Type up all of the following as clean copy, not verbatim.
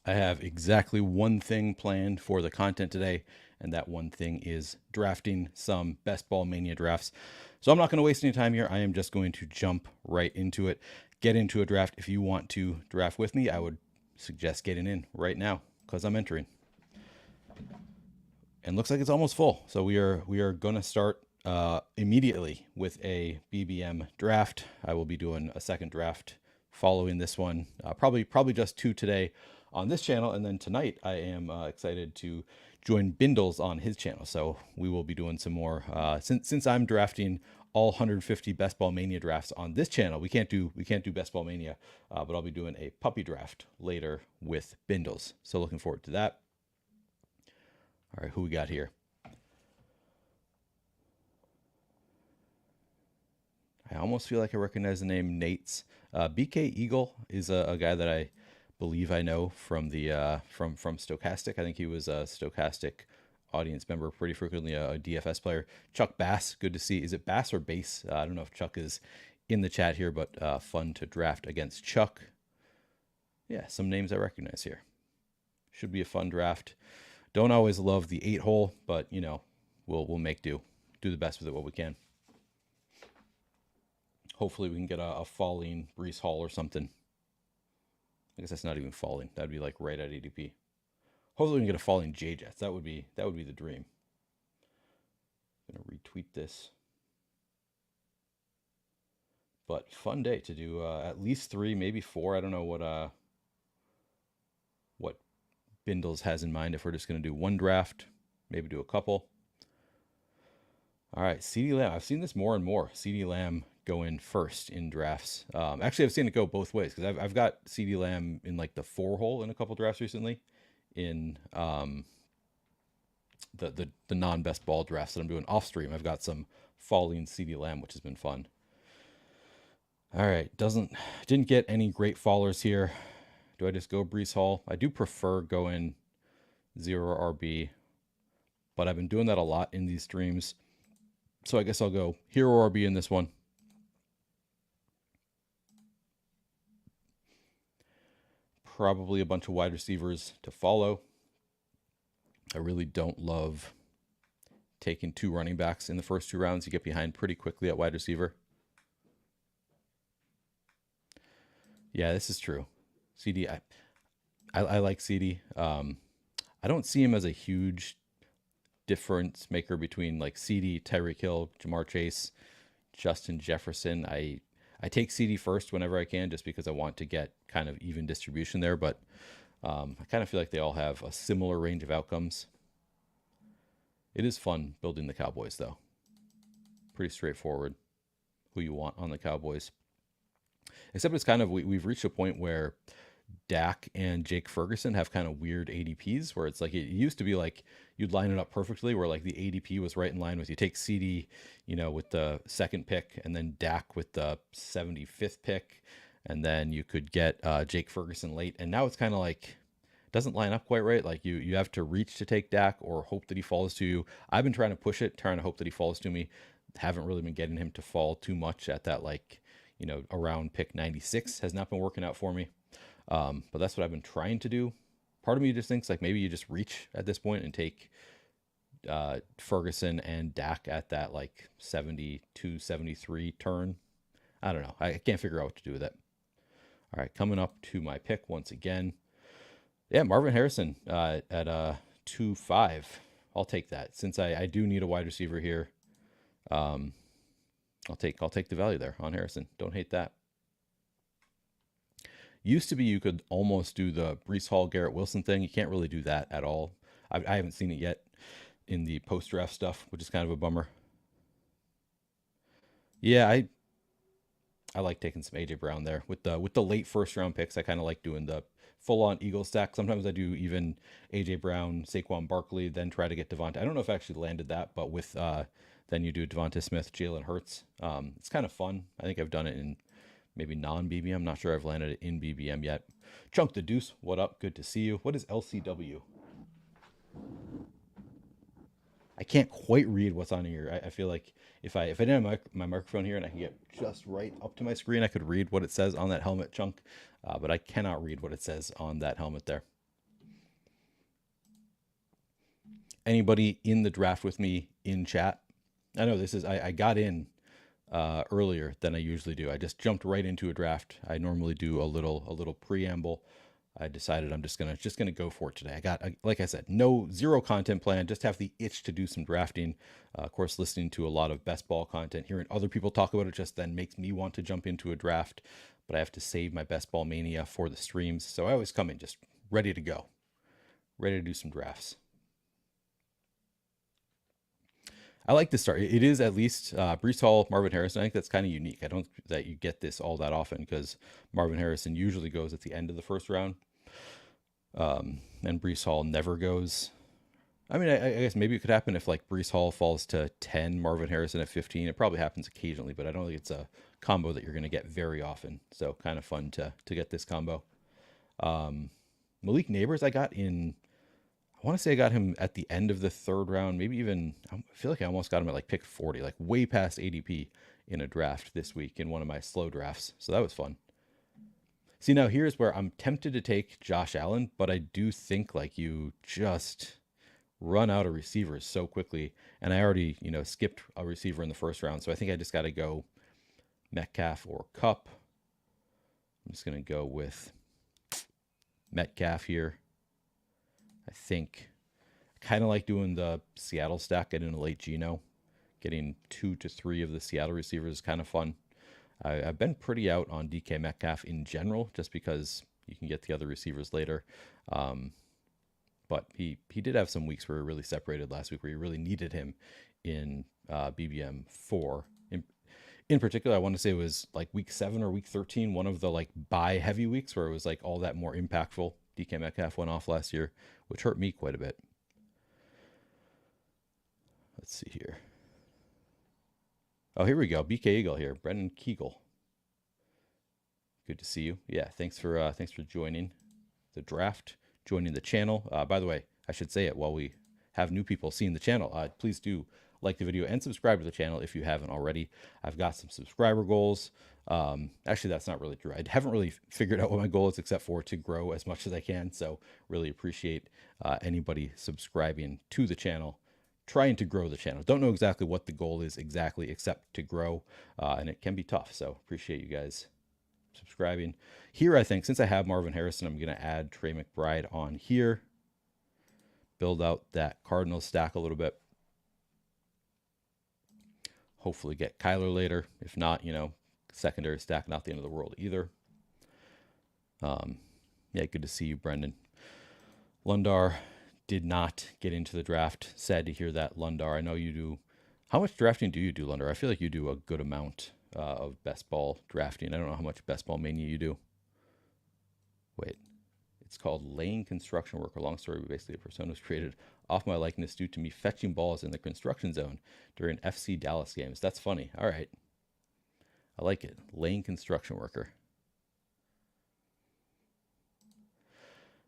I have exactly one thing planned for the content today, and that one thing is drafting some Best Ball Mania drafts. So I'm not going to waste any time here. I am just going to jump right into it, get into a draft. If you want to draft with me, I would suggest getting in right now because I'm entering. And looks like it's almost full. So we are going to start immediately with a BBM draft. I will be doing a second draft following this one. Probably just two today on this channel, and then tonight I am excited to join Bindles on his channel. So we will be doing some more. Since I'm drafting all 150 Best Ball Mania drafts on this channel, we can't do Best Ball Mania, but I'll be doing a puppy draft later with Bindles. So looking forward to that. All right, who we got here? I almost feel like I recognize the name Nate's. BK Eagle is a guy that I believe I know from the from Stochastic. I think he was a Stochastic audience member pretty frequently, a DFS player. Chuck Bass, good to see. Is it Bass or Bass? I don't know if Chuck is in the chat here, but fun to draft against Chuck. Yeah, some names I recognize here. Should be a fun draft. Don't always love the 8-hole, but you know, we'll make do. Do the best with it what we can. Hopefully we can get a falling Brees Hall or something. I guess that's not even falling. That'd be like right at ADP. Hopefully we can get a falling J-Jets. That would be the dream. I'm gonna retweet this. But fun day to do at least 3, maybe 4. I don't know what Bindles has in mind. If we're just gonna do one draft, maybe do a couple. All right, CeeDee Lamb. I've seen this more and more. CeeDee Lamb go in first in drafts. Actually, I've seen it go both ways because I've got CeeDee Lamb in like the 4-hole in a couple drafts recently. In the non-best ball drafts that I'm doing off stream, I've got some falling CeeDee Lamb, which has been fun. All right, didn't get any great fallers here. Do I just go Brees Hall? I do prefer going 0 RB, but I've been doing that a lot in these streams. So I guess I'll go hero RB in this one. Probably a bunch of wide receivers to follow. I really don't love taking 2 running backs in the first 2 rounds. You get behind pretty quickly at wide receiver. Yeah, this is true. CD, I like CD. I don't see him as a huge difference maker between like CD, Tyreek Hill, Jamar Chase, Justin Jefferson. I take CD first whenever I can, just because I want to get kind of even distribution there. But I kind of feel like they all have a similar range of outcomes. It is fun building the Cowboys, though. Pretty straightforward who you want on the Cowboys. Except it's kind of, we've reached a point where Dak and Jake Ferguson have kind of weird ADPs where it's like, it used to be like you'd line it up perfectly where like the ADP was right in line with, you take CD, you know, with the 2nd pick, and then Dak with the 75th pick, and then you could get Jake Ferguson late. And now it's kind of like, doesn't line up quite right. Like you have to reach to take Dak or hope that he falls to you. I've been trying to push it, trying to hope that he falls to me. Haven't really been getting him to fall too much at that, like, you know, around pick 96 has not been working out for me. But that's what I've been trying to do. Part of me just thinks like maybe you just reach at this point and take Ferguson and Dak at that like 72, 73 turn. I don't know. I can't figure out what to do with it. All right, coming up to my pick once again. Yeah, Marvin Harrison at 2.5. I'll take that since I do need a wide receiver here. I'll take the value there on Harrison. Don't hate that. Used to be you could almost do the Brees Hall, Garrett Wilson thing. You can't really do that at all. I haven't seen it yet in the post draft stuff, which is kind of a bummer. Yeah, I like taking some AJ Brown there with the late first round picks. I kind of like doing the full on Eagle stack. Sometimes I do even AJ Brown, Saquon Barkley, then try to get Devonta. I don't know if I actually landed that, but with then you do Devonta Smith, Jalen Hurts. It's kind of fun. I think I've done it in maybe non-BBM. I'm not sure I've landed it in BBM yet. Chunk the Deuce, what up? Good to see you. What is LCW? I can't quite read what's on here. I feel like if I didn't have my microphone here and I can get just right up to my screen, I could read what it says on that helmet, Chunk. But I cannot read what it says on that helmet there. Anybody in the draft with me in chat? I know this is, I got in earlier than I usually do. I just jumped right into a draft. I normally do a little preamble. I decided I'm just gonna go for it today. I got, like I said, zero content plan. Just have the itch to do some drafting. Of course, listening to a lot of best ball content, hearing other people talk about it, just then makes me want to jump into a draft. But I have to save my best ball mania for the streams, so I always come in just ready to go, ready to do some drafts. I like this start. It is at least Breece Hall, Marvin Harrison. I think that's kind of unique. I don't think that you get this all that often because Marvin Harrison usually goes at the end of the first round, and Breece Hall never goes. I mean, I guess maybe it could happen if like Breece Hall falls to 10, Marvin Harrison at 15. It probably happens occasionally, but I don't think it's a combo that you're going to get very often. So kind of fun to get this combo. Malik Neighbors, I got in. I want to say I got him at the end of the third round, maybe even, I feel like I almost got him at like pick 40, like way past ADP in a draft this week in one of my slow drafts. So that was fun. See, now here's where I'm tempted to take Josh Allen, but I do think like you just run out of receivers so quickly. And I already, skipped a receiver in the first round. So I think I just got to go Metcalf or Kupp. I'm just going to go with Metcalf here. I think I kind of like doing the Seattle stack, getting a late Geno. Getting 2 to 3 of the Seattle receivers is kind of fun. I've been pretty out on DK Metcalf in general, just because you can get the other receivers later. But he did have some weeks where he really separated last week, where you really needed him in BBM 4. In particular, I want to say it was like week 7 or week 13, one of the like buy heavy weeks where it was like all that more impactful. DK Metcalf went off last year, which hurt me quite a bit. Let's see here. Oh, here we go. BK Eagle here. Brendan Kegel. Good to see you. Yeah, thanks for joining the draft, joining the channel. By the way, I should say it while we have new people seeing the channel. Please do like the video and subscribe to the channel if you haven't already. I've got some subscriber goals. Actually, that's not really true. I haven't really figured out what my goal is, except for to grow as much as I can. So really appreciate anybody subscribing to the channel, trying to grow the channel. Don't know exactly what the goal is exactly, except to grow. And it can be tough. So appreciate you guys subscribing. Here, I think, since I have Marvin Harrison, I'm going to add Trey McBride on here. Build out that Cardinals stack a little bit. Hopefully get Kyler later. If not, secondary stack, not the end of the world either. Yeah, good to see you, Brendan. Lundar did not get into the draft. Sad to hear that, Lundar. I know you do. How much drafting do you do, Lundar? I feel like you do a good amount of best ball drafting. I don't know how much best ball mania you do. Wait. It's called Lane Construction Worker. Long story, but basically a persona was created off my likeness due to me fetching balls in the construction zone during FC Dallas games. That's funny. All right. I like it. Lane Construction Worker.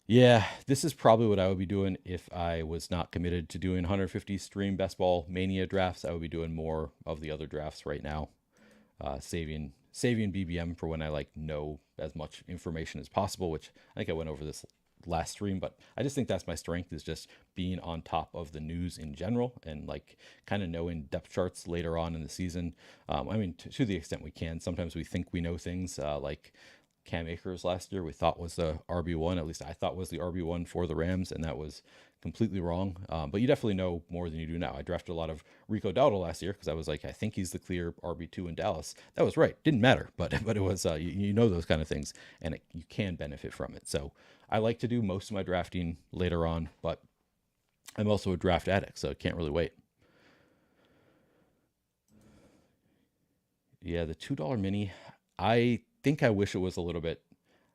Yeah, this is probably what I would be doing if I was not committed to doing 150 stream best ball mania drafts. I would be doing more of the other drafts right now, saving BBM for when I know as much information as possible, which I think I went over this last stream, but I just think that's my strength, is just being on top of the news in general and kind of knowing depth charts later on in the season. I mean, to the extent we can. Sometimes we think we know things, like Cam Akers last year we thought was the RB1, at least I thought was the RB1 for the Rams, and that was completely wrong. But you definitely know more than you do now. I drafted a lot of Rico Dowdle last year because I was like, I think he's the clear RB2 in Dallas. That was right. Didn't matter, but it was, you know, those kind of things, and you can benefit from it. So I like to do most of my drafting later on, but I'm also a draft addict, so I can't really wait. Yeah, the $2 mini, I think I wish it was a little bit,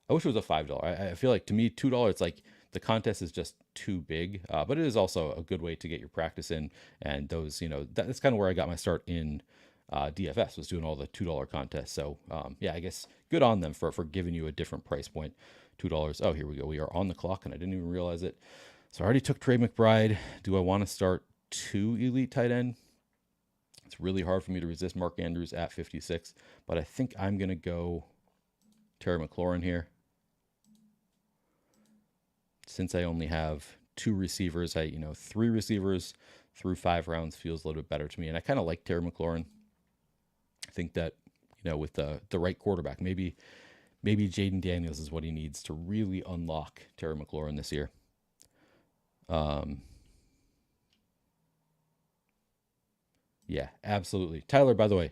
I wish it was a $5. I feel like to me, $2, it's like the contest is just too big, but it is also a good way to get your practice in. And those, you know, that's kind of where I got my start in DFS, was doing all the $2 contests. So yeah, I guess good on them for giving you a different price point. $2. Oh, here we go. We are on the clock and I didn't even realize it. So I already took Trey McBride. Do I want to start 2 elite tight end? It's really hard for me to resist Mark Andrews at 56, but I think I'm going to go Terry McLaurin here, since I only have 2 receivers. You know, 3 receivers through 5 rounds feels a little bit better to me. And I kind of like Terry McLaurin. I think that, you know, with the right quarterback, maybe Jaden Daniels is what he needs to really unlock Terry McLaurin this year. Yeah, absolutely. Tyler, by the way,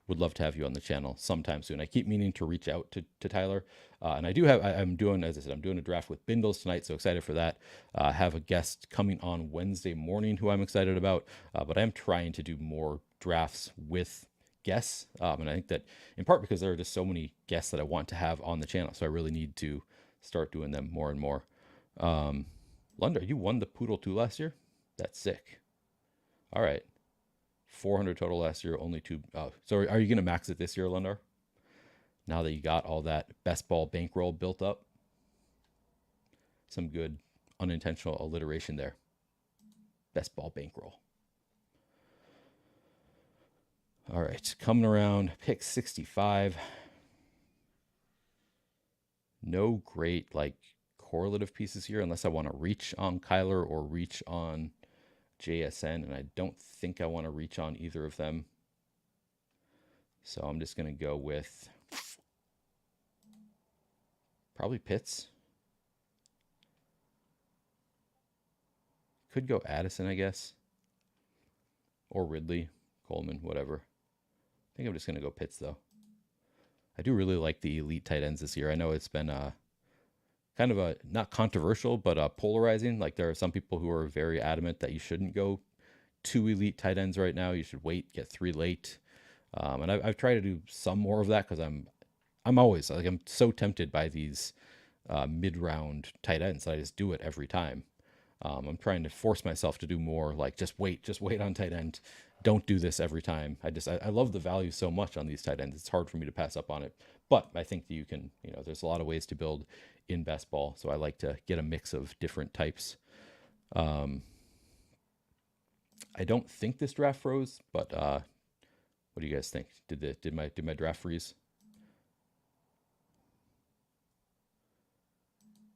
would love to have you on the channel sometime soon. I keep meaning to reach out to Tyler. And I'm doing, as I said, I'm doing a draft with Bindles tonight, so excited for that. I have a guest coming on Wednesday morning who I'm excited about. But I am trying to do more drafts with guests. And I think that in part because there are just so many guests that I want to have on the channel. So I really need to start doing them more and more. Lunder, you won the Poodle 2 last year? That's sick. All right. 400 total last year, only 2. So are you going to max it this year, Lundar? Now that you got all that best ball bankroll built up? Some good unintentional alliteration there. Best ball bankroll. All right, coming around, pick 65. No great, like, correlative pieces here unless I want to reach on Kyler or reach on JSN, and I don't think I want to reach on either of them. So I'm just going to go with probably Pitts. Could go Addison, I guess. Or Ridley, Coleman, whatever. I think I'm just going to go Pitts, though. I do really like the elite tight ends this year. I know it's been kind of a, not controversial, but polarizing. Like there are some people who are very adamant that you shouldn't go 2 elite tight ends right now. You should wait, get 3 late. And I've tried to do some more of that because I'm always like, I'm so tempted by these mid-round tight ends that I just do it every time. I'm trying to force myself to do more, like just wait on tight end. Don't do this every time. I love the value so much on these tight ends. It's hard for me to pass up on it. But I think that you can, you know, there's a lot of ways to build in best ball. So I like to get a mix of different types. I don't think this draft froze, but what do you guys think? Did my draft freeze?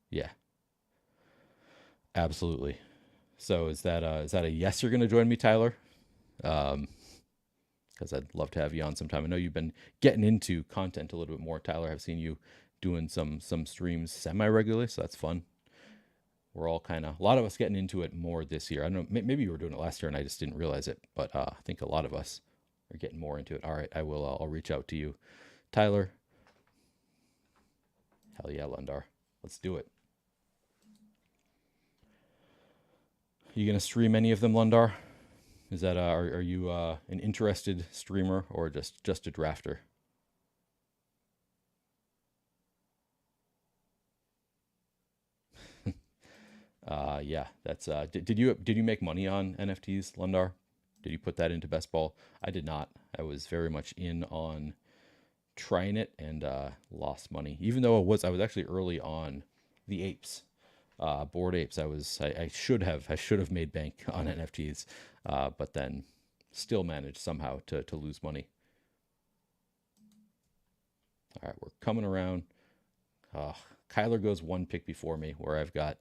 Yeah, absolutely. So is that a yes? You're going to join me, Tyler? Because I'd love to have you on sometime. I know you've been getting into content a little bit more, Tyler. I've seen you doing some streams semi-regularly, so that's fun. We're all kind of, a lot of us getting into it more this year. I don't know, maybe you were doing it last year and I just didn't realize it, but I think a lot of us are getting more into it. All right, I'll reach out to you, Tyler. Hell yeah, Lundar. Let's do it. You gonna stream any of them, Lundar? Is that are you an interested streamer or just a drafter? Yeah, that's did you make money on NFTs, Lundar? Did you put that into best ball? I did not. I was very much in on trying it and lost money. Even though I was actually early on the apes. Bored apes. I should have made bank on NFTs, but then still managed somehow to lose money. All right, we're coming around. Kyler goes 1 pick before me, where I've got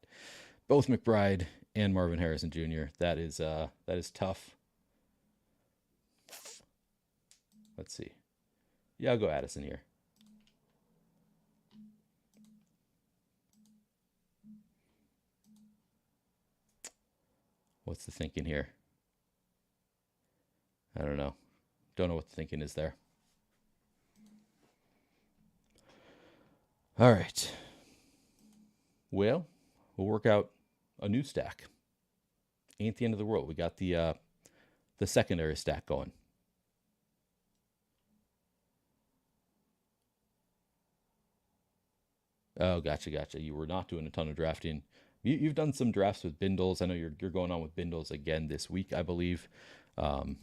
both McBride and Marvin Harrison Jr. That is tough. Let's see. Yeah, I'll go Addison here. What's the thinking here? I don't know. Don't know what the thinking is there. All right. Well, we'll work out a new stack. Ain't the end of the world. We got the secondary stack going. Oh, gotcha. You were not doing a ton of drafting. You've done some drafts with Bindles. I know you're going on with Bindles again this week, I believe. So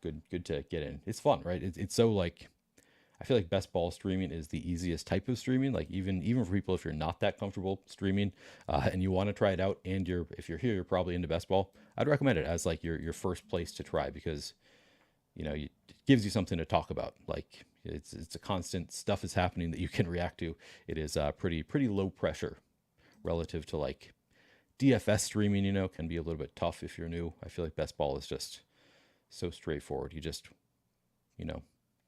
good to get in. It's fun, right? It's so like, I feel like best ball streaming is the easiest type of streaming. Like even for people, if you're not that comfortable streaming and you want to try it out, and if you're here, you're probably into best ball. I'd recommend it as like your first place to try because it gives you something to talk about. Like it's a constant stuff is happening that you can react to. It is pretty low pressure relative to like DFS streaming, you know, can be a little bit tough if you're new. I feel like best ball is just so straightforward. You just, you know,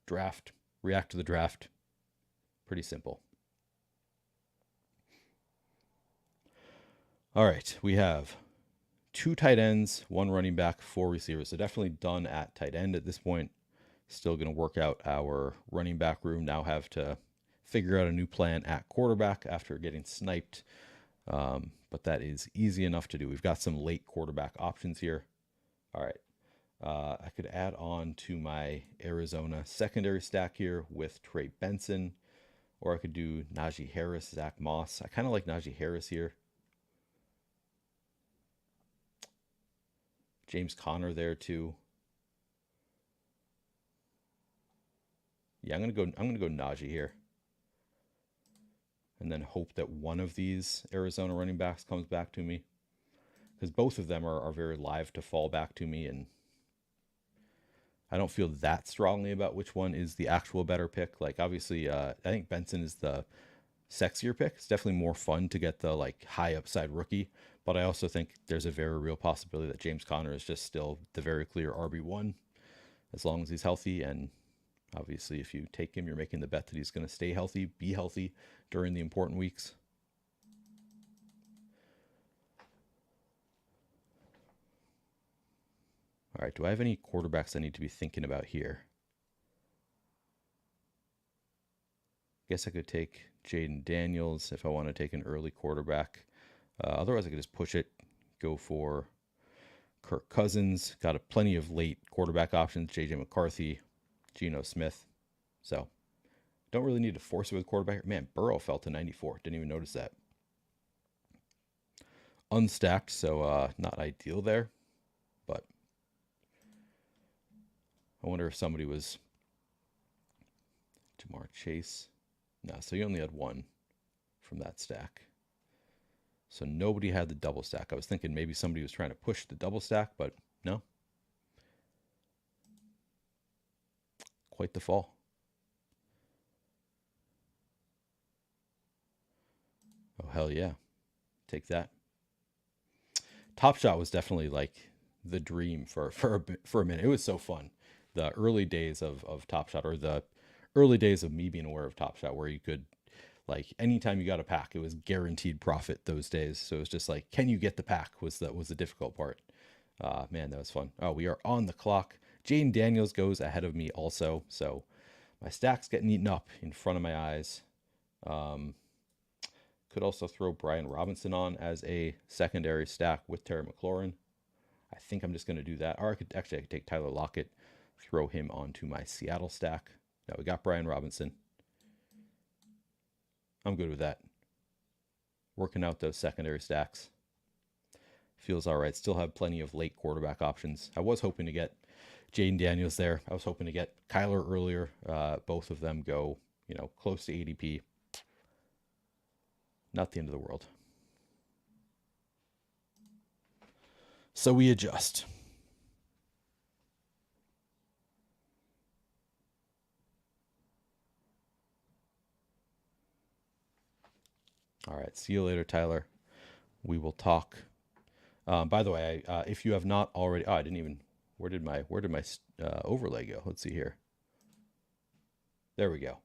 draft, react to the draft. Pretty simple. All right, we have 2 tight ends, 1 running back, 4 receivers. So definitely done at tight end at this point. Still going to work out our running back room. Now have to figure out a new plan at quarterback after getting sniped. But that is easy enough to do. We've got some late quarterback options here. All right. I could add on to my Arizona secondary stack here with Trey Benson, or I could do Najee Harris, Zach Moss. I kind of like Najee Harris here. James Conner there too. Yeah, I'm gonna go Najee here. And then hope that one of these Arizona running backs comes back to me. Because both of them are very live to fall back to me, and I don't feel that strongly about which one is the actual better pick. Like obviously, I think Benson is the sexier pick. It's definitely more fun to get the like high upside rookie, but I also think there's a very real possibility that James Conner is just still the very clear RB1 as long as he's healthy. And obviously, if you take him, you're making the bet that he's going to stay healthy, be healthy during the important weeks. All right, do I have any quarterbacks I need to be thinking about here? Guess I could take Jaden Daniels if I want to take an early quarterback. Otherwise, I could just push it, go for Kirk Cousins. Got plenty of late quarterback options, JJ McCarthy, Geno Smith. So don't really need to force it with quarterback. Man, Burrow fell to 94. Didn't even notice that. Unstacked, so not ideal there. But I wonder if somebody was Jamar Chase. No, so you only had 1 from that stack. So nobody had the double stack. I was thinking maybe somebody was trying to push the double stack, but no. Quite the fall. Oh, hell yeah. Take that. Top Shot was definitely like the dream for a minute. It was so fun. The early days of Top Shot, or the early days of me being aware of Top Shot, where you could, like, anytime you got a pack, it was guaranteed profit those days. So it was just like, can you get the pack was the difficult part. Man, that was fun. Oh, we are on the clock. Jaden Daniels goes ahead of me also. So my stack's getting eaten up in front of my eyes. Could also throw Brian Robinson on as a secondary stack with Terry McLaurin. I think I'm just going to do that. Or I could take Tyler Lockett, throw him onto my Seattle stack. Now we got Brian Robinson. I'm good with that. Working out those secondary stacks. Feels all right. Still have plenty of late quarterback options. I was hoping to get Jaden Daniels there. I was hoping to get Kyler earlier. Both of them go, close to ADP. Not the end of the world. So we adjust. All right. See you later, Tyler. We will talk. By the way, if you have not already, I didn't even. Where did my overlay go? Let's see here. There we go.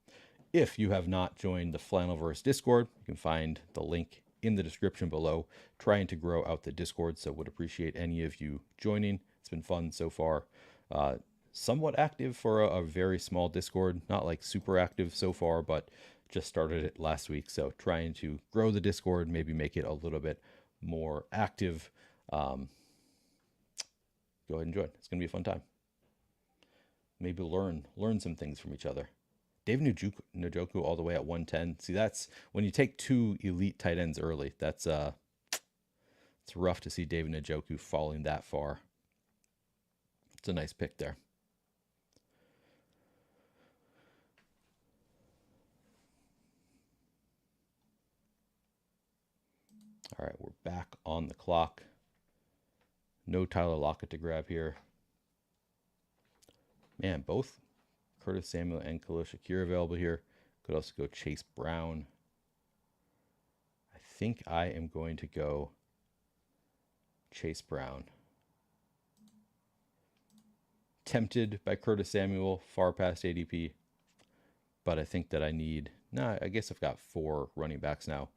If you have not joined the Flannelverse Discord, you can find the link in the description below. Trying to grow out the Discord, so would appreciate any of you joining. It's been fun so far. Somewhat active for a very small Discord. Not like super active so far, but just started it last week. So trying to grow the Discord, maybe make it a little bit more active. Go ahead and join. It's going to be a fun time. Maybe learn some things from each other. David Njoku all the way at 110. See, that's when you take 2 elite tight ends early. It's rough to see David Njoku falling that far. It's a nice pick there. All right, we're back on the clock. No Tyler Lockett to grab here. Man, both Curtis Samuel and Khalil Shakir available here. Could also go Chase Brown. I think I am going to go Chase Brown. Tempted by Curtis Samuel, far past ADP, but I think that I need. Nah, I guess I've got 4 running backs now.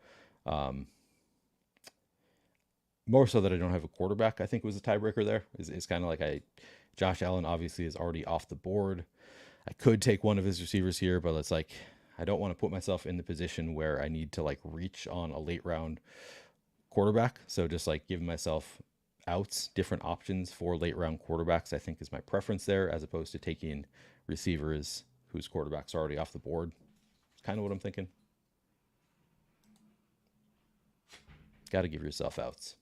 More so that I don't have a quarterback, I think was a tiebreaker there. It's kind of like Josh Allen obviously is already off the board. I could take one of his receivers here, but it's like I don't want to put myself in the position where I need to like reach on a late round quarterback. So just like giving myself outs, different options for late round quarterbacks, I think is my preference there, as opposed to taking receivers whose quarterbacks are already off the board. It's kind of what I'm thinking. Got to give yourself outs.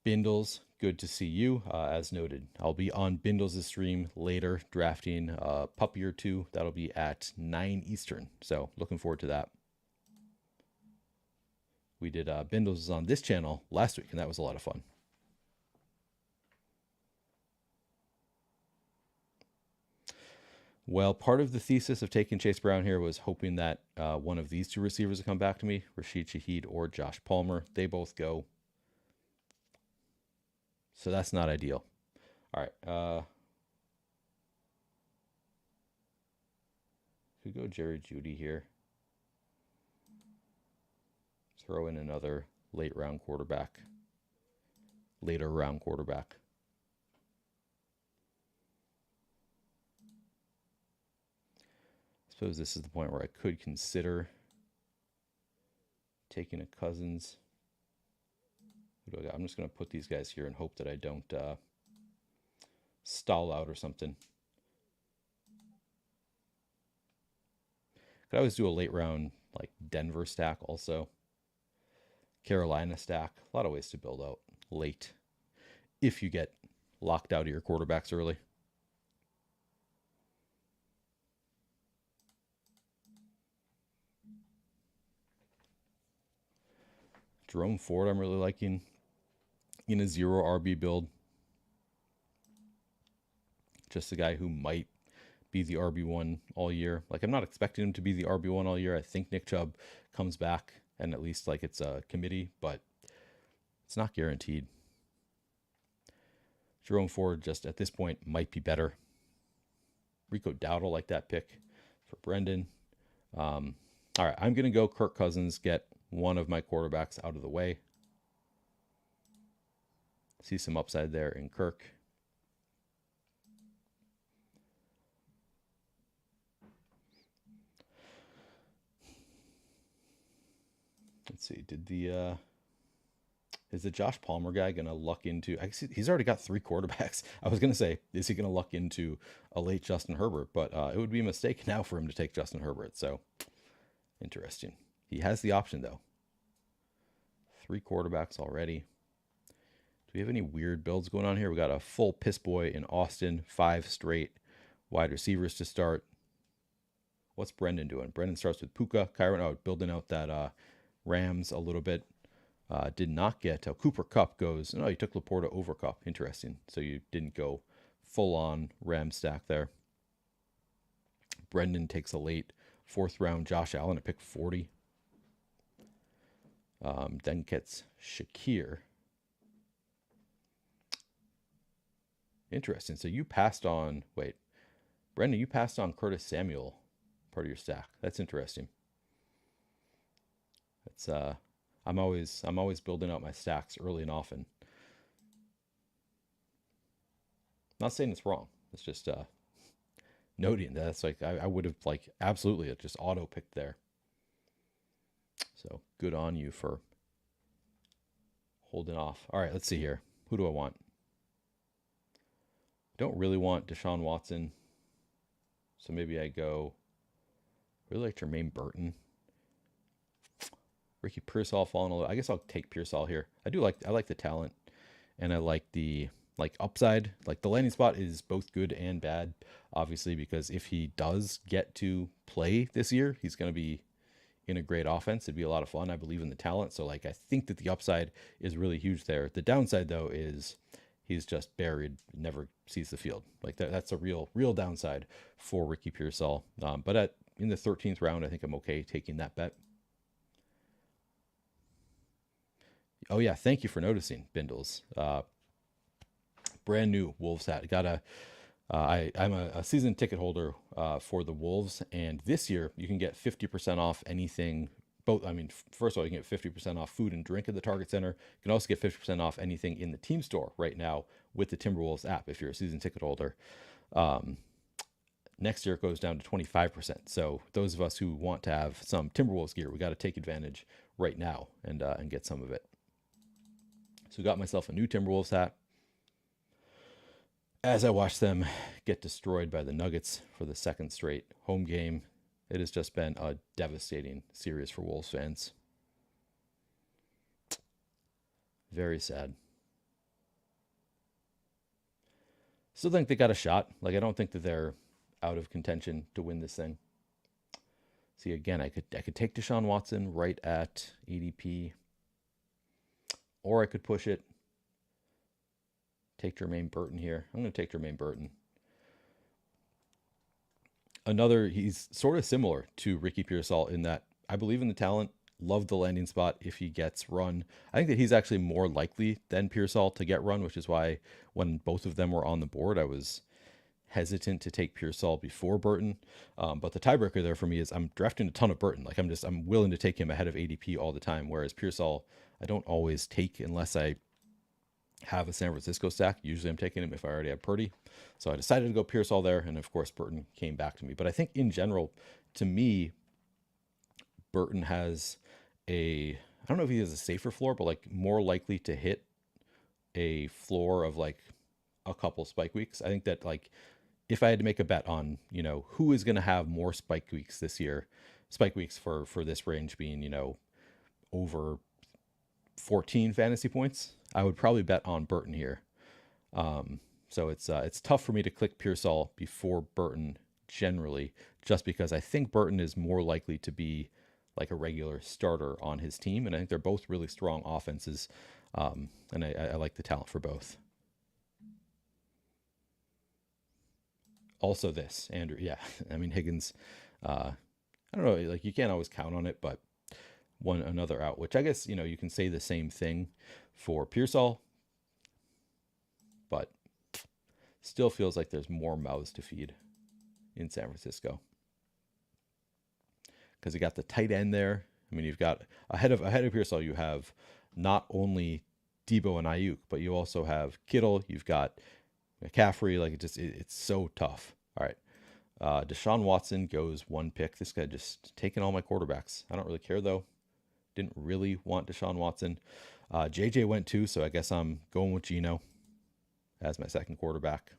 Bindles, good to see you. As noted, I'll be on Bindles' stream later, drafting Puppy or 2. That'll be at 9 Eastern. So looking forward to that. We did Bindles on this channel last week, and that was a lot of fun. Well, part of the thesis of taking Chase Brown here was hoping that one of these 2 receivers would come back to me, Rashid Shaheed or Josh Palmer. They both go. So that's not ideal. All right. Could go Jerry Jeudy here. Throw in another later round quarterback. I suppose this is the point where I could consider taking a Cousins. Who do I got? I'm just going to put these guys here and hope that I don't stall out or something. Could always do a late round like Denver stack also. Carolina stack. A lot of ways to build out late if you get locked out of your quarterbacks early. Jerome Ford I'm really liking in a 0 RB build. Just a guy who might be the RB1 all year. Like, I'm not expecting him to be the RB1 all year. I think Nick Chubb comes back, and at least like it's a committee, but it's not guaranteed. Jerome Ford just at this point might be better. Rico Dowdle like that pick for Brendan. All right, I'm going to go Kirk Cousins, get one of my quarterbacks out of the way. See some upside there in Kirk. Let's see, is the Josh Palmer guy going to luck into, I guess he's already got 3 quarterbacks. I was going to say, is he going to luck into a late Justin Herbert? But it would be a mistake now for him to take Justin Herbert. So interesting. He has the option though. 3 quarterbacks already. Do we have any weird builds going on here? We got a full piss boy in Austin, 5 straight wide receivers to start. What's Brendan doing? Brendan starts with Puka. Kyron building out that Rams a little bit. Did not get Cooper Kupp goes. No, you took Laporta over Kupp. Interesting. So you didn't go full on Ram stack there. Brendan takes a late 4th round Josh Allen at pick 40. Then gets Shakir. Interesting. So you passed on. Wait, Brendan, you passed on Curtis Samuel, part of your stack. That's interesting. That's I'm always building out my stacks early and often. Not saying it's wrong. It's just noting that it's like I would have like absolutely just auto picked there. So good on you for holding off. All right, let's see here. Who do I want? Don't really want Deshaun Watson. So maybe I go really like Jermaine Burton. Ricky Pearsall falling a little. I guess I'll take Pearsall here. I like the talent, and I like the upside. Like the landing spot is both good and bad, obviously, because if he does get to play this year, he's going to be in a great offense. It'd be a lot of fun. I believe in the talent, so like I think that the upside is really huge there. The downside though is he's just buried, never sees the field. Like that's a real downside for Ricky Pearsall. But in the 13th round, I think I'm okay taking that bet. Oh yeah, thank you for noticing, Bindles. Brand new Wolves hat. I'm a season ticket holder for the Wolves, and this year you can get 50% off anything. First of all, you can get 50% off food and drink at the Target Center. You can also get 50% off anything in the team store right now with the Timberwolves app if you're a season ticket holder. Next year it goes down to 25%. So those of us who want to have some Timberwolves gear, we got to take advantage right now and get some of it. So got myself a new Timberwolves hat. As I watch them get destroyed by the Nuggets for the second straight home game, it has just been a devastating series for Wolves fans. Very sad. Still think they got a shot. Like, I don't think that they're out of contention to win this thing. See, again, I could take Deshaun Watson right at ADP, or I could push it. Take Jermaine Burton here. I'm going to take Jermaine Burton. He's sort of similar to Ricky Pearsall in that I believe in the talent, love the landing spot if he gets run. I think that he's actually more likely than Pearsall to get run, which is why when both of them were on the board, I was hesitant to take Pearsall before Burton. But the tiebreaker there for me is I'm drafting a ton of Burton. Like I'm willing to take him ahead of ADP all the time, whereas Pearsall, I don't always take unless I have a San Francisco stack. Usually I'm taking him if I already have Purdy. So I decided to go Pearsall there, and of course Burton came back to me. But I think in general, to me, Burton has I don't know if he has a safer floor, but like more likely to hit a floor of like a couple spike weeks. I think that like if I had to make a bet on, who is going to have more spike weeks this year, spike weeks for this range being, over 14 fantasy points, I would probably bet on Burton here. So it's tough for me to click Pearsall before Burton generally, just because I think Burton is more likely to be like a regular starter on his team, and I think they're both really strong offenses, and I like the talent for both. Also this, Andrew, yeah, I mean Higgins, I don't know, like you can't always count on it, but another out, which I guess, you can say the same thing for Pearsall, but still feels like there's more mouths to feed in San Francisco. Because you got the tight end there. I mean, you've got ahead of Pearsall, you have not only Debo and Ayuk, but you also have Kittle. You've got McCaffrey. Like it's so tough. All right, Deshaun Watson goes one pick. This guy just taking all my quarterbacks. I don't really care though. Didn't really want Deshaun Watson. JJ went too, so I guess I'm going with Geno as my second quarterback.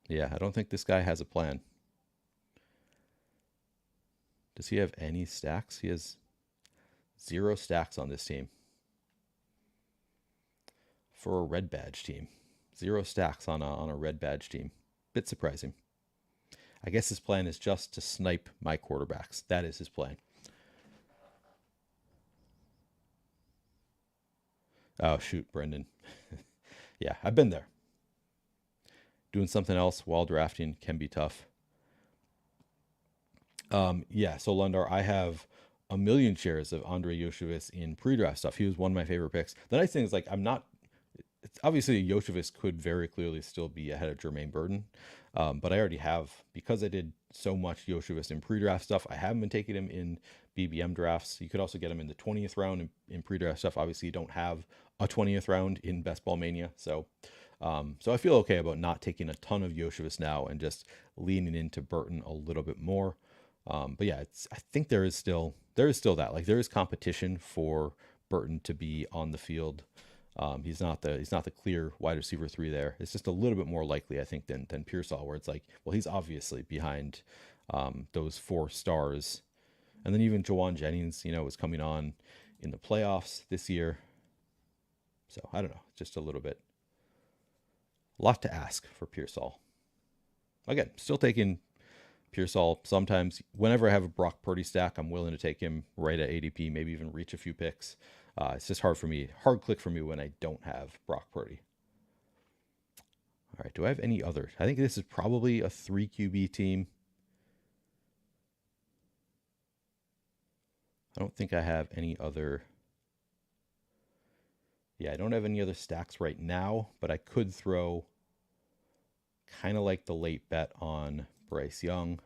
Yeah, I don't think this guy has a plan. Does he have any stacks? He has 0 stacks on this team. For a red badge team. 0 stacks on a red badge team. Bit surprising. I guess his plan is just to snipe my quarterbacks. That is his plan. Oh, shoot, Brendan. Yeah, I've been there. Doing something else while drafting can be tough. Yeah, so Lundar, I have a million shares of Andrei Yoshevich in pre-draft stuff. He was one of my favorite picks. The nice thing is, like, it's obviously Yoshevich could very clearly still be ahead of Jermaine Burton. But I already have, because I did so much Yoshevich in pre-draft stuff, I haven't been taking him in BBM drafts. You could also get him in the 20th round in pre-draft stuff. Obviously, you don't have a 20th round in Best Ball Mania. So I feel okay about not taking a ton of Yoshevich now and just leaning into Burton a little bit more. But yeah, I think there is still that. Like, there is competition for Burton to be on the field. He's not the clear wide receiver 3 there. It's just a little bit more likely, I think, than Pearsall, where it's like, well, he's obviously behind those 4 stars. And then even Jawan Jennings, is coming on in the playoffs this year. So I don't know, just a lot to ask for Pearsall. Again, still taking Pearsall, sometimes, whenever I have a Brock Purdy stack, I'm willing to take him right at ADP, maybe even reach a few picks. It's just hard click for me when I don't have Brock Purdy. All right, do I have any other? I think this is probably a 3 QB team. I don't think I have any other. Yeah, I don't have any other stacks right now, but I could throw kind of like the late bet on Bryce Young.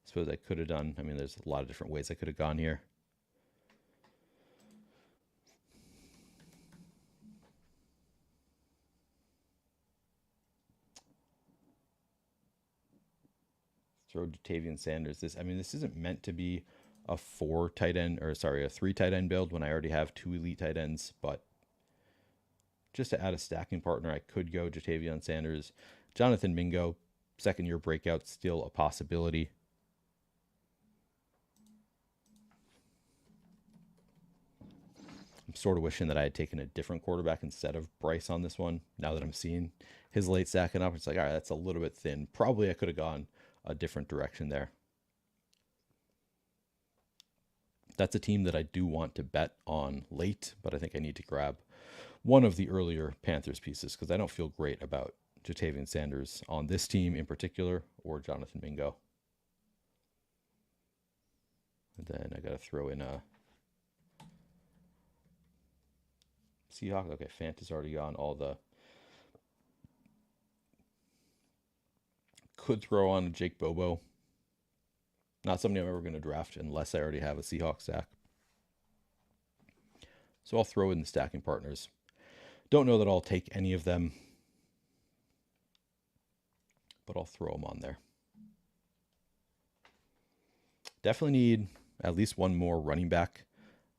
I suppose I could have done, I mean, there's a lot of different ways I could have gone here. Throw Jatavian Sanders. This isn't meant to be a 3 tight end build when I already have 2 elite tight ends, but just to add a stacking partner, I could go Jatavian Sanders. Jonathan Mingo, second-year breakout, still a possibility. I'm sort of wishing that I had taken a different quarterback instead of Bryce on this one. Now that I'm seeing his late stacking up, it's like, all right, that's a little bit thin. Probably I could have gone a different direction there. That's a team that I do want to bet on late, but I think I need to grab one of the earlier Panthers pieces because I don't feel great about Jatavian Sanders on this team in particular or Jonathan Mingo. And then I got to throw in a Seahawks. Okay, Fant is already gone. All the could throw on Jake Bobo. Not somebody I'm ever going to draft unless I already have a Seahawks stack. So I'll throw in the stacking partners. Don't know that I'll take any of them, but I'll throw them on there. Definitely need at least one more running back.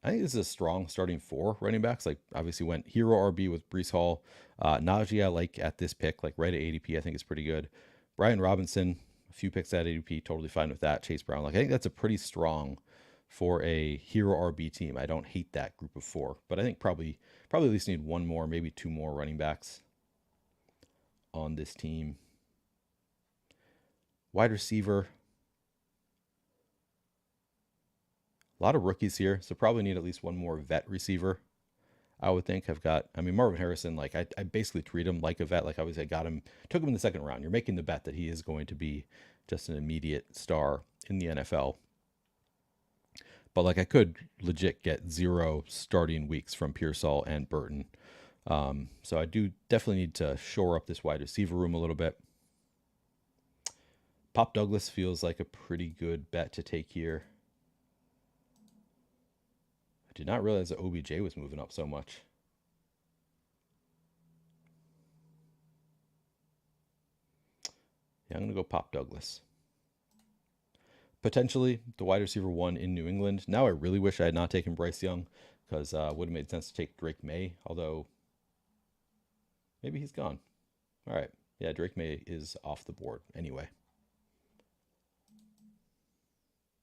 I think this is a strong starting 4 running backs. Like, obviously went hero RB with Breece Hall. Najee I like at this pick, like right at ADP, I think is pretty good. Brian Robinson, a few picks at ADP, totally fine with that. Chase Brown, like I think that's a pretty strong for a hero RB team. I don't hate that group of 4, but I think probably at least need one more, maybe 2 more running backs on this team. Wide receiver. A lot of rookies here, so probably need at least one more vet receiver. I would think Marvin Harrison, like I basically treat him like a vet. Like I got him, took him in the 2nd round. You're making the bet that he is going to be just an immediate star in the NFL. But like I could legit get 0 starting weeks from Pearsall and Burton. So I do definitely need to shore up this wide receiver room a little bit. Pop Douglas feels like a pretty good bet to take here. I did not realize that OBJ was moving up so much. Yeah, I'm going to go Pop Douglas. Potentially the wide receiver 1 in New England. Now I really wish I had not taken Bryce Young because it would have made sense to take Drake May, although maybe he's gone. All right. Yeah, Drake May is off the board anyway.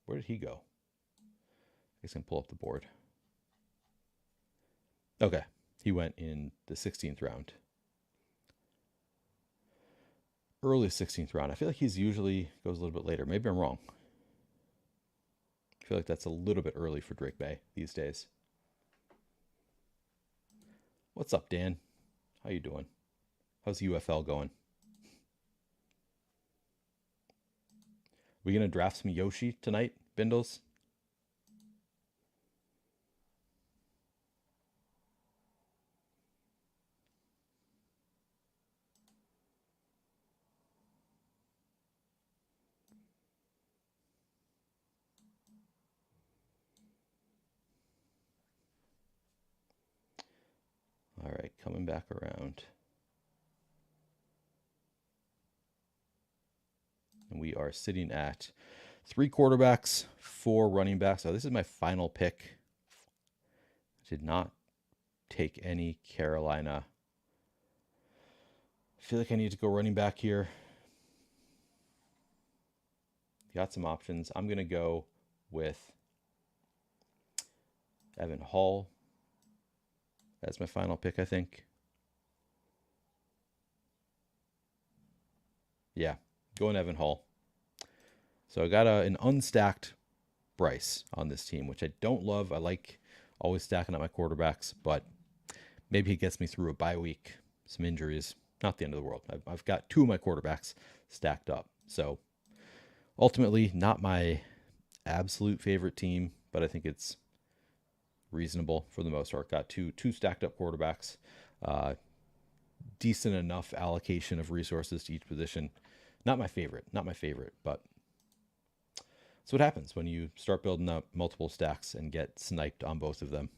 Where did he go? I guess I can pull up the board. Okay. He went in the 16th round. Early 16th round. I feel like he's usually goes a little bit later. Maybe I'm wrong. I feel like that's a little bit early for Drake May these days. What's up, Dan? How you doing? How's UFL going? We gonna draft some Yoshi tonight, Bindles? All right, coming back around. And we are sitting at 3 quarterbacks, 4 running backs. So this is my final pick. I did not take any Carolina. I feel like I need to go running back here. Got some options. I'm going to go with Evan Hall. That's my final pick, I think. Yeah, going Evan Hall. So I got an unstacked Bryce on this team, which I don't love. I like always stacking up my quarterbacks, but maybe he gets me through a bye week, some injuries. Not the end of the world. I've got two of my quarterbacks stacked up. So ultimately, not my absolute favorite team, but I think it's reasonable for the most part. Got two stacked up quarterbacks, uh, decent enough allocation of resources to each position. Not my favorite, but that's what happens when you start building up multiple stacks and get sniped on both of them.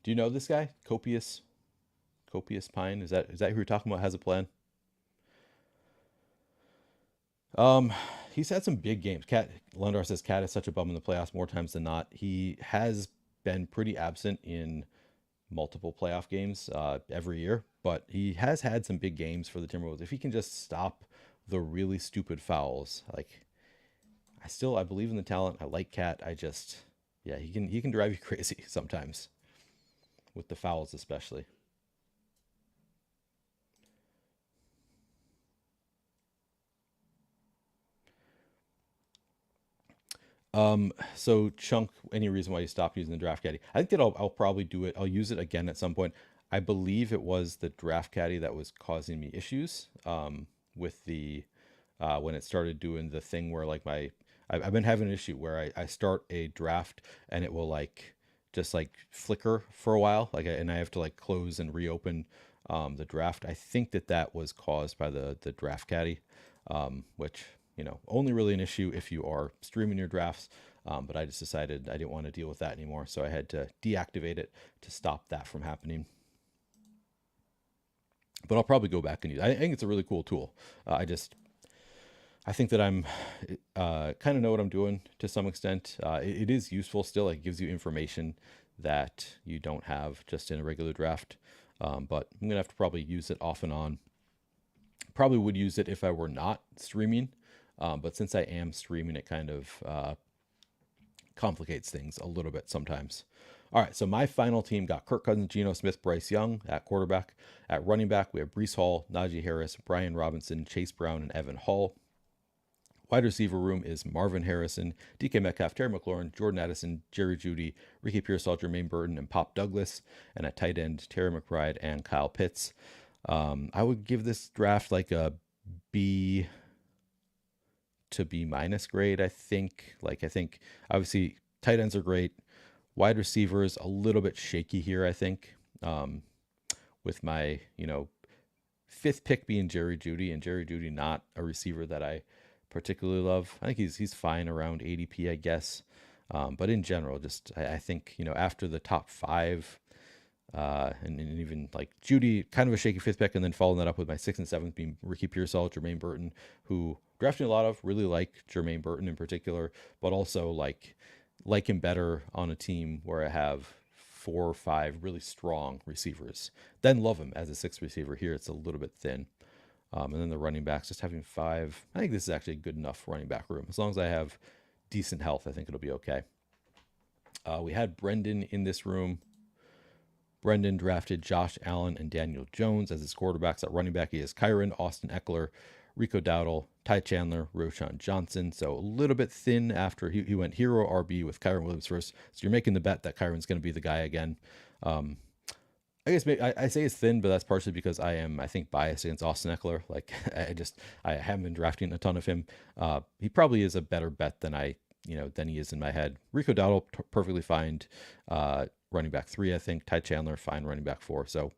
Do you know this guy, Copious Pine? Is that who you're talking about? Has a plan? Um, he's had some big games. Cat Lundar says Cat is such a bum in the playoffs more times than not. He has been pretty absent in multiple playoff games every year, but he has had some big games for the Timberwolves. If he can just stop the really stupid fouls, like I believe in the talent. I like Cat. Yeah, he can drive you crazy sometimes with the fouls especially. So Chunk, any reason why you stopped using the draft caddy? I think that I'll probably do it. I'll use it again at some point. I believe it was the draft caddy that was causing me issues with the when it started doing the thing where like I've been having an issue where I start a draft and it will like just like flicker for a while, and I have to like close and reopen the draft. I think that was caused by the draft caddy, which only really an issue if you are streaming your drafts. But I just decided I didn't want to deal with that anymore, so I had to deactivate it to stop that from happening. But I'll probably go back and use it. I think it's a really cool tool. I think that I'm kind of know what I'm doing to some extent. It is useful still. It gives you information that you don't have just in a regular draft. But I'm gonna have to probably use it off and on. Probably would use it if I were not streaming, but since I am streaming, it kind of complicates things a little bit sometimes. All right, so my final team got Kirk Cousins, Geno Smith, Bryce Young at quarterback. At running back, we have Breece Hall, Najee Harris, Brian Robinson, Chase Brown, and Evan Hall. Wide receiver room is Marvin Harrison, DK Metcalf, Terry McLaurin, Jordan Addison, Jerry Jeudy, Ricky Pearsall, Jermaine Burton, and Pop Douglas. And at tight end, Terry McBride and Kyle Pitts. I would give this draft like a B to B minus grade, I think. I think obviously tight ends are great. Wide receivers a little bit shaky here, I think. With my, fifth pick being Jerry Jeudy, and Jerry Jeudy not a receiver that I particularly love. I think he's fine around ADP, I guess. But in general, just I think after the top five, and even like Jeudy, kind of a shaky fifth pick, and then following that up with my sixth and seventh being Ricky Pearsall, Jermaine Burton, who drafting a lot of, really like Jermaine Burton in particular, but also like him better on a team where I have 4 or 5 really strong receivers. Then love him as a sixth receiver. Here it's a little bit thin. And then the running backs, just having 5. I think this is actually a good enough running back room. As long as I have decent health, I think it'll be okay. We had Brendan in this room. Brendan drafted Josh Allen and Daniel Jones as his quarterbacks. At running back, he has Kyron, Austin Eckler, Rico Dowdle, Ty Chandler, Roshan Johnson. So a little bit thin after he went hero RB with Kyron Williams first. So you're making the bet that Kyron's going to be the guy again. I guess I say it's thin, but that's partially because I think, biased against Austin Eckler. Like I haven't been drafting a ton of him. He probably is a better bet than than he is in my head. Rico Dowdle, perfectly fine. Running back 3, I think. Ty Chandler, fine. Running back 4. So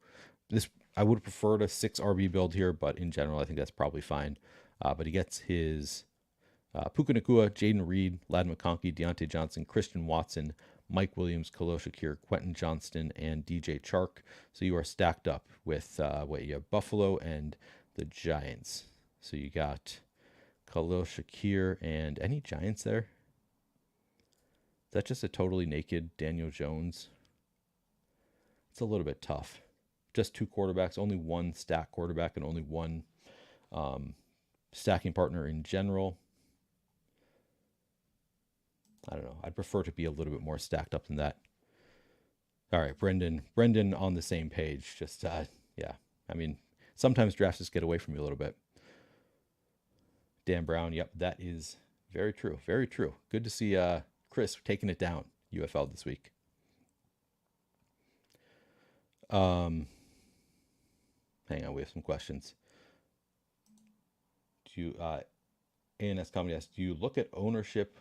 I would have preferred a 6 RB build here, but in general, I think that's probably fine. But he gets his Puka Nacua, Jaden Reed, Ladd McConkey, Deontay Johnson, Christian Watson, Mike Williams, Khalil Shakir, Quentin Johnston, and DJ Chark. So you are stacked up with you have Buffalo and the Giants. So you got Khalil Shakir and any Giants there? Is that just a totally naked Daniel Jones? It's a little bit tough. Just 2 quarterbacks, only 1 stack quarterback, and only 1 stacking partner in general. I don't know. I'd prefer to be a little bit more stacked up than that. All right, Brendan on the same page. Just yeah. I mean, sometimes drafts just get away from you a little bit. Dan Brown, yep, that is very true. Very true. Good to see Chris taking it down, UFL this week. Hang on, we have some questions. Do you, ANS Comedy asks, do you look at ownership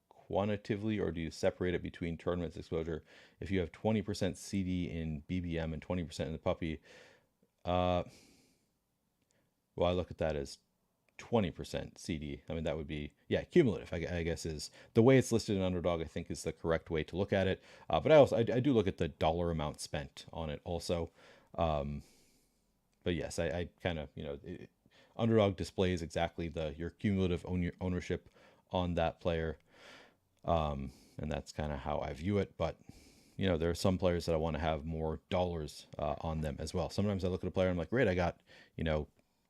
quantitatively, or do you separate it between tournaments exposure? If you have 20% CD in BBM and 20% in the puppy, well, I look at that as 20% CD. I mean, that would be, yeah, cumulative, I guess, is the way it's listed in Underdog, I think is the correct way to look at it. But I do look at the dollar amount spent on it also. But yes, I kind of, Underdog displays exactly your cumulative ownership on that player. And that's kind of how I view it. But, there are some players that I want to have more dollars on them as well. Sometimes I look at a player and I'm like, great, I got,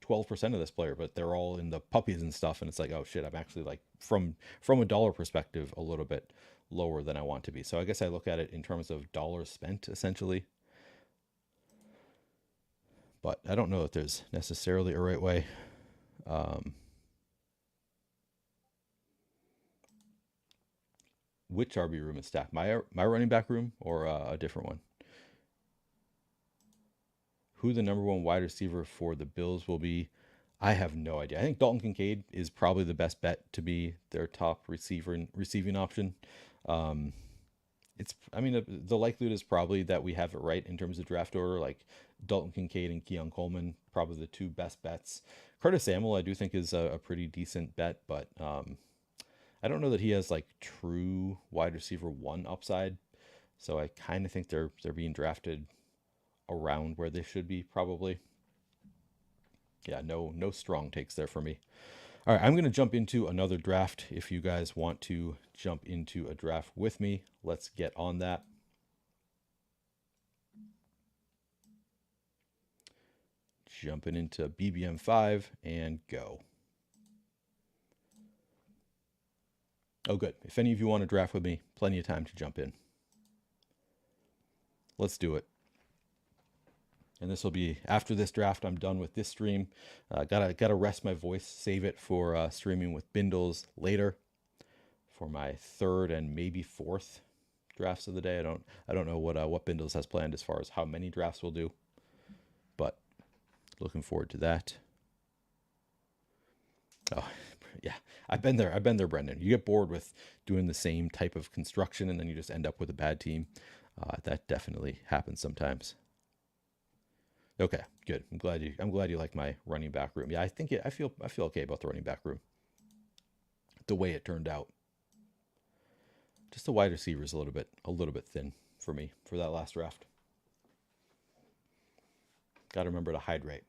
12% of this player, but they're all in the puppies and stuff. And it's like, oh shit, I'm actually like from a dollar perspective, a little bit lower than I want to be. So I guess I look at it in terms of dollars spent essentially. But I don't know if there's necessarily a right way. Which RB room is stacked? My running back room or a different one? Who the number one wide receiver for the Bills will be, I have no idea. I think Dalton Kincaid is probably the best bet to be their top receiving option. The likelihood is probably that we have it right in terms of draft order, like Dalton Kincaid and Keon Coleman, probably the two best bets. Curtis Samuel, I do think is a pretty decent bet, but I don't know that he has like true wide receiver one upside. So I kind of think they're being drafted around where they should be probably. Yeah, no strong takes there for me. All right, I'm going to jump into another draft. If you guys want to jump into a draft with me, let's get on that. Jumping into BBM 5 and go. Oh, good. If any of you want to draft with me, plenty of time to jump in. Let's do it. And this will be after this draft. I'm done with this stream. Gotta rest my voice, save it for streaming with Bindles later for my third and maybe fourth drafts of the day. I don't know what Bindles has planned as far as how many drafts we'll do, but looking forward to that. Oh yeah, I've been there, Brendan. You get bored with doing the same type of construction and then you just end up with a bad team. That definitely happens sometimes. Okay, good. I'm glad you like my running back room. Yeah, I feel okay about the running back room. The way it turned out. Just the wide receiver is a little bit thin for me for that last draft. Got to remember to hydrate.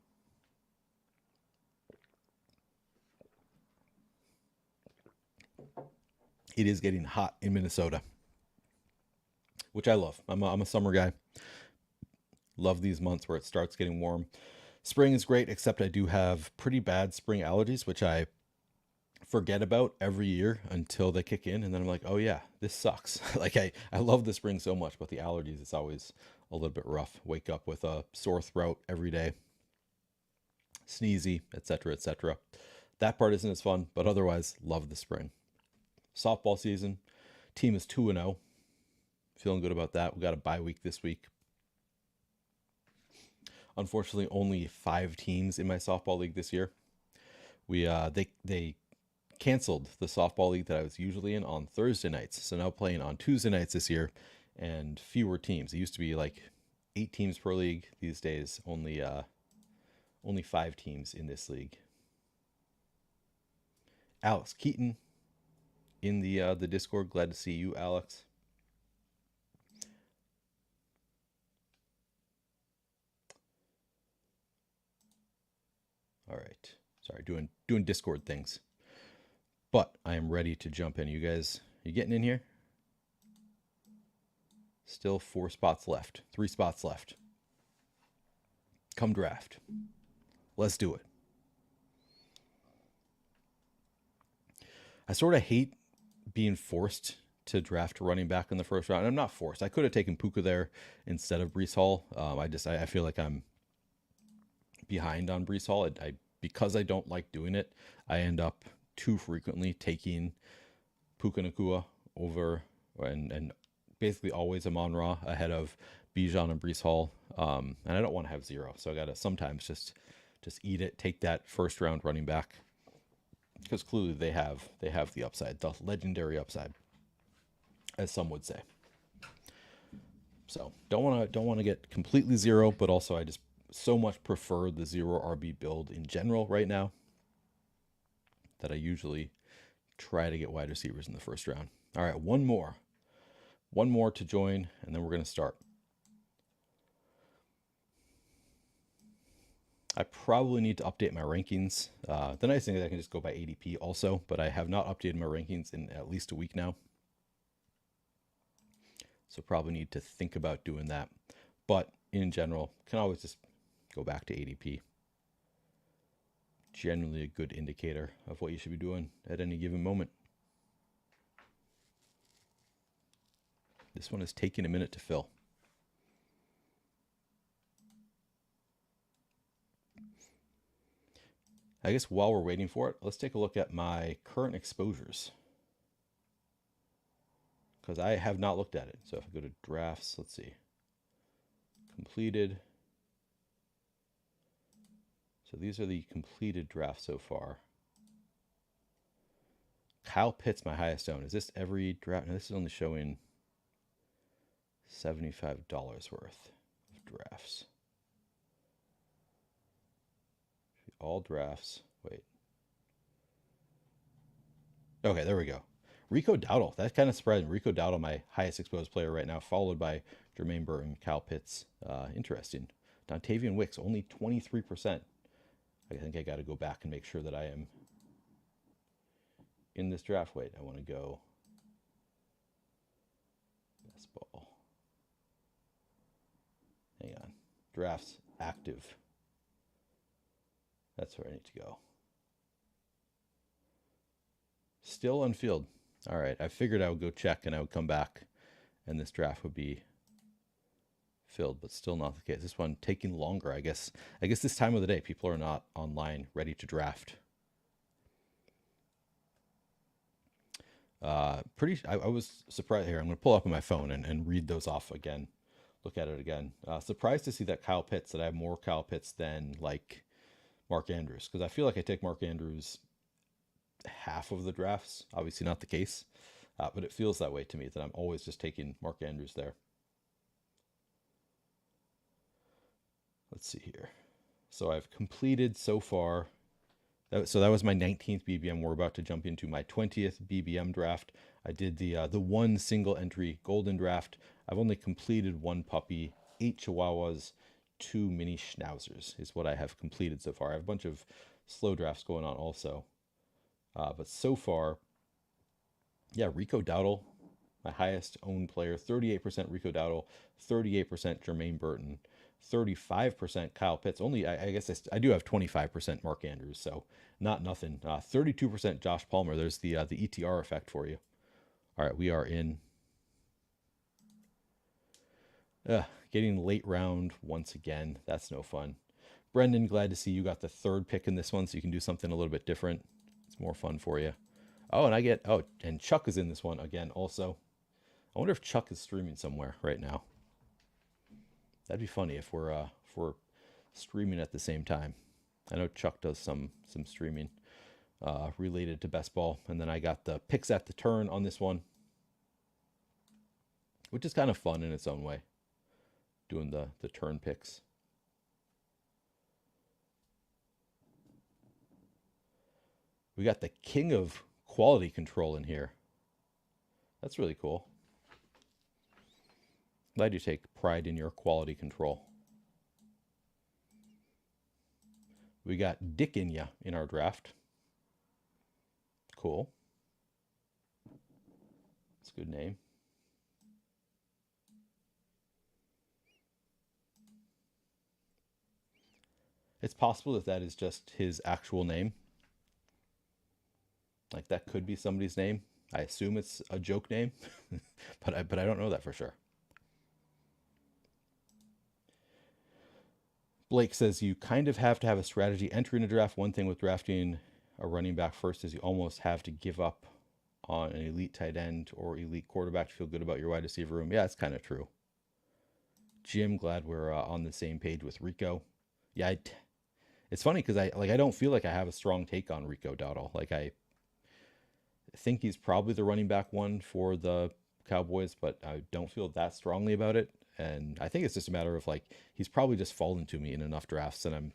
It is getting hot in Minnesota, which I love. I'm a summer guy. Love these months where it starts getting warm. Spring is great, except I do have pretty bad spring allergies, which I forget about every year until they kick in. And then I'm like, oh yeah, this sucks. Like I love the spring so much, but the allergies, it's always a little bit rough. Wake up with a sore throat every day, sneezy, etc., etc. That part isn't as fun, but otherwise love the spring. Softball season, team is 2-0. Feeling good about that. We got a bye week this week. Unfortunately, only 5 teams in my softball league this year. They canceled the softball league that I was usually in on Thursday nights. So now playing on Tuesday nights this year and fewer teams. It used to be like 8 teams per league. These days, only 5 teams in this league. Alex Keaton in the Discord. Glad to see you, Alex. All right. Sorry, doing Discord things. But I am ready to jump in. You guys, you getting in here? Still 4 spots left. 3 spots left. Come draft. Let's do it. I sort of hate being forced to draft running back in the first round. I'm not forced. I could have taken Puka there instead of Breece Hall. I feel like I'm behind on Brees Hall. Because I don't like doing it, I end up too frequently taking Puka Nacua over and basically always Amon-Ra ahead of Bijan and Brees Hall. And I don't want to have 0, so I got to sometimes just eat it, take that first round running back, because clearly they have the upside, the legendary upside, as some would say. So don't want to get completely 0, but also I just so much prefer the 0 RB build in general right now that I usually try to get wide receivers in the first round. All right, one more to join, and then we're going to start. I probably need to update my rankings. The nice thing is I can just go by ADP also, but I have not updated my rankings in at least a week now. So probably need to think about doing that. But in general, can always just go back to ADP. Generally a good indicator of what you should be doing at any given moment. This one is taking a minute to fill. I guess while we're waiting for it, let's take a look at my current exposures, because I have not looked at it. So if I go to drafts, let's see, completed. So these are the completed drafts so far. Kyle Pitts, my highest owned. Is this every draft? No, this is only showing $75 worth of drafts. All drafts. Wait. Okay, there we go. Rico Dowdle. That kind of surprised me. Rico Dowdle, my highest exposed player right now, followed by Jermaine Burton, Kyle Pitts. Interesting. Dontavian Wicks, only 23%. I think I got to go back and make sure that I am in this draft. Wait, I want to go best ball. Hang on. Drafts active. That's where I need to go. Still unfilled. All right, I figured I would go check and I would come back and this draft would be filled, but still not the case. This one taking longer, I guess. This time of the day, people are not online ready to draft. I was surprised here. I'm going to pull up on my phone and read those off again. Look at it again. Surprised to see that Kyle Pitts, that I have more Kyle Pitts than like Mark Andrews, because I feel like I take Mark Andrews half of the drafts. Obviously not the case, but it feels that way to me, that I'm always just taking Mark Andrews there. Let's see here. So I've completed so far. So that was my 19th BBM. We're about to jump into my 20th BBM draft. I did the one single entry golden draft. I've only completed 1 puppy, 8 Chihuahuas, 2 mini Schnauzers is what I have completed so far. I have a bunch of slow drafts going on also. But so far, yeah, Rico Dowdle, my highest owned player, 38% Rico Dowdle, 38% Jermaine Burton, 35% Kyle Pitts. Only, I guess I do have 25% Mark Andrews, so not nothing. 32% Josh Palmer. There's the ETR effect for you. All right, we are in. Getting late round once again. That's no fun. Brendan, glad to see you got the 3rd pick in this one, so you can do something a little bit different. It's more fun for you. Oh, and I get, and Chuck is in this one again also. I wonder if Chuck is streaming somewhere right now. That'd be funny if we're streaming at the same time. I know Chuck does some streaming related to best ball, and then I got the picks at the turn on this one, which is kind of fun in its own way, doing the turn picks. We got the king of quality control in here. That's really cool. Glad you take pride in your quality control. We got Dick Inya in our draft. Cool. That's a good name. It's possible that that is just his actual name. Like that could be somebody's name. I assume it's a joke name, but I don't know that for sure. Blake says you kind of have to have a strategy entering a draft. One thing with drafting a running back first is you almost have to give up on an elite tight end or elite quarterback to feel good about your wide receiver room. Yeah, it's kind of true. Jim, glad we're on the same page with Rico. Yeah, it's funny because I don't feel like I have a strong take on Rico Dowdle. Like I think he's probably the running back one for the Cowboys, but I don't feel that strongly about it. And I think it's just a matter of like he's probably just fallen to me in enough drafts, and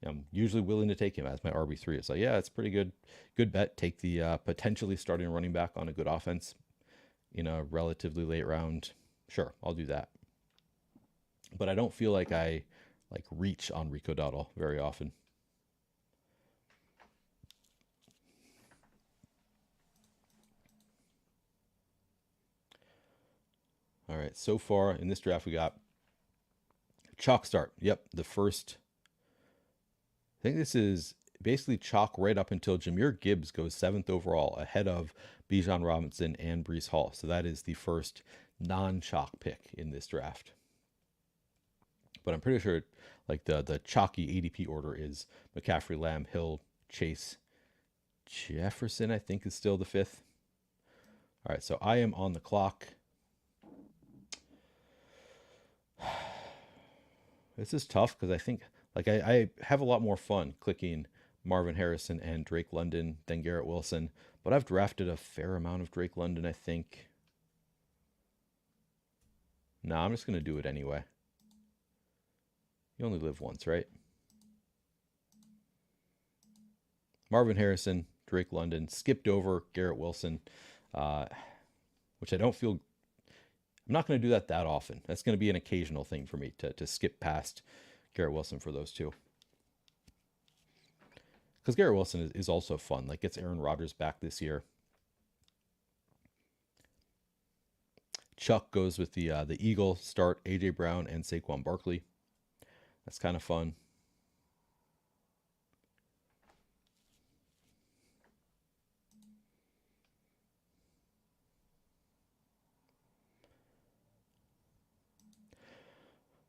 I'm usually willing to take him as my RB3. It's like, yeah, it's pretty good bet. Take the potentially starting running back on a good offense in a relatively late round. Sure, I'll do that. But I don't feel like I like reach on Rico Dowdle very often. All right, so far in this draft we got chalk start. Yep, the first. I think this is basically chalk right up until Jahmyr Gibbs goes 7th overall, ahead of Bijan Robinson and Breece Hall. So that is the first non-chalk pick in this draft. But I'm pretty sure like the chalky ADP order is McCaffrey, Lamb, Hill, Chase, Jefferson, I think is still the 5th. All right, so I am on the clock. This is tough because I think like I have a lot more fun clicking Marvin Harrison and Drake London than Garrett Wilson, but I've drafted a fair amount of Drake London, I think. Nah, I'm just going to do it anyway. You only live once, right? Marvin Harrison, Drake London, skipped over Garrett Wilson, which I don't feel. I'm not going to do that often. That's going to be an occasional thing for me to skip past Garrett Wilson for those two. Because Garrett Wilson is also fun. Like, gets Aaron Rodgers back this year. Chuck goes with the Eagle start, A.J. Brown and Saquon Barkley. That's kind of fun.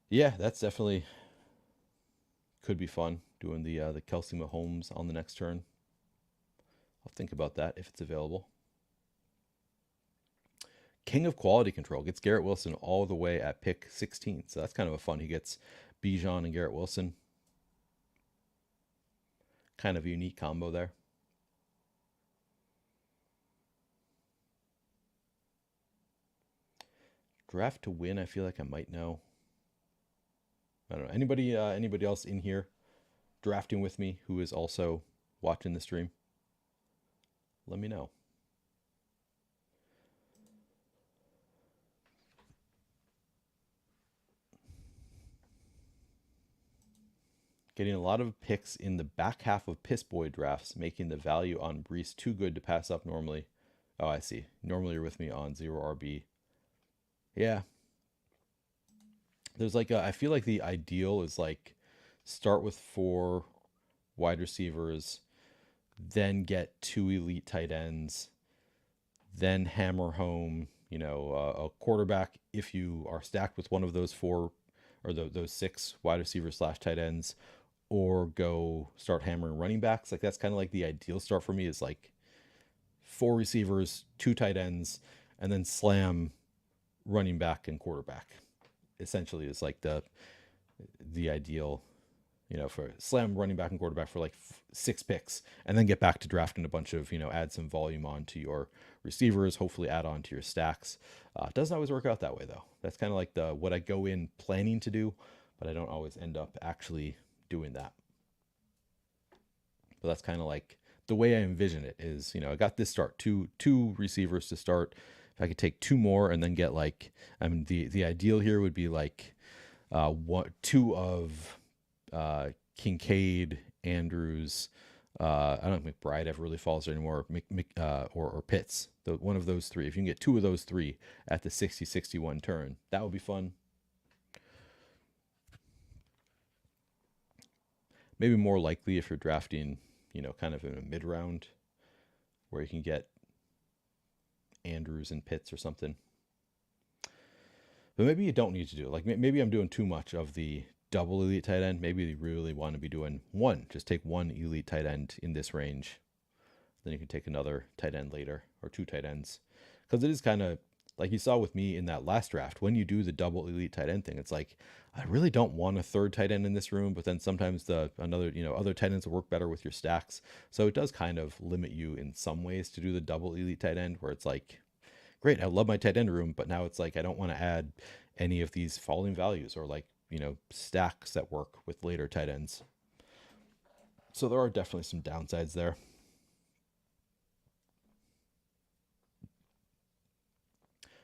Yeah, that's definitely could be fun doing the Kelsey Mahomes on the next turn. I'll think about that if it's available. King of Quality Control gets Garrett Wilson all the way at pick 16. So that's kind of a fun. He gets Bijan and Garrett Wilson. Kind of a unique combo there. Draft to win, I feel like I might know. I don't know. Anybody else in here drafting with me who is also watching the stream? Let me know. Getting a lot of picks in the back half of Piss Boy drafts, making the value on Breece too good to pass up normally. Oh, I see. Normally you're with me on 0 RB. Yeah. There's like I feel like the ideal is like start with 4 wide receivers, then get 2 elite tight ends, then hammer home, a quarterback if you are stacked with one of those 4 or those 6 wide receivers / tight ends, or go start hammering running backs. Like that's kind of like the ideal start for me is like 4 receivers, 2 tight ends, and then slam running back and quarterback. Essentially is like the ideal, for slam running back and quarterback for like 6 picks, and then get back to drafting a bunch of, add some volume onto your receivers, hopefully add on to your stacks. It doesn't always work out that way though. That's kind of like what I go in planning to do, but I don't always end up actually doing that. But that's kind of like the way I envision it is, I got this start, two receivers to start. If I could take 2 more and then get like, the ideal here would be like 2 of Kincaid, Andrews. I don't think McBride ever really falls there anymore. Or Pitts. One of those 3. If you can get 2 of those 3 at the 60-61 turn, that would be fun. Maybe more likely if you're drafting, kind of in a mid round where you can get Andrews and Pitts or something. But maybe you don't need to do it. Like maybe I'm doing too much of the double elite tight end, maybe you really want to be doing one. Just take one elite tight end in this range. Then you can take another tight end later, or two tight ends. Because it is kind of like you saw with me in that last draft. When you do the double elite tight end thing, it's like, I really don't want a third tight end in this room, but then sometimes other tight ends will work better with your stacks. So it does kind of limit you in some ways to do the double elite tight end, where it's like, great, I love my tight end room, but now it's like, I don't want to add any of these falling values or like, stacks that work with later tight ends. So there are definitely some downsides there.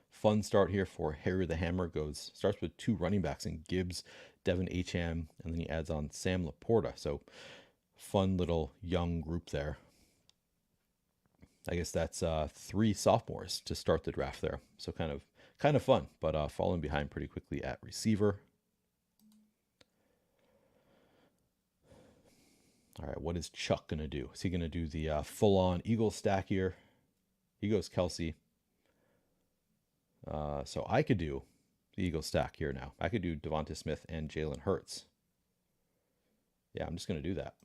Fun start here for Harry the Hammer. Starts with two running backs in Gibbs, Devin Acham, and then he adds on Sam Laporta. So fun little young group there. I guess that's three sophomores to start the draft there. So kind of fun, but falling behind pretty quickly at receiver. All right, what is Chuck going to do? Is he going to do the full-on Eagle stack here? He goes Kelsey. So I could do the Eagle stack here now. I could do Devonta Smith and Jalen Hurts. Yeah, I'm just going to do that.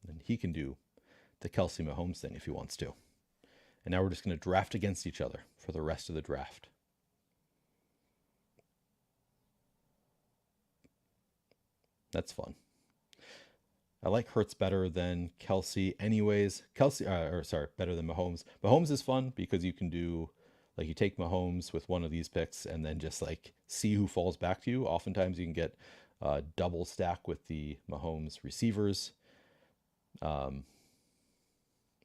And he can do the Kelsey Mahomes thing if he wants to. And now we're just going to draft against each other for the rest of the draft. That's fun. I like Hurts better than Kelsey anyways. Better than Mahomes. Mahomes is fun because you can do, like, you take Mahomes with one of these picks and then just like see who falls back to you. Oftentimes you can get double stack with the Mahomes receivers. So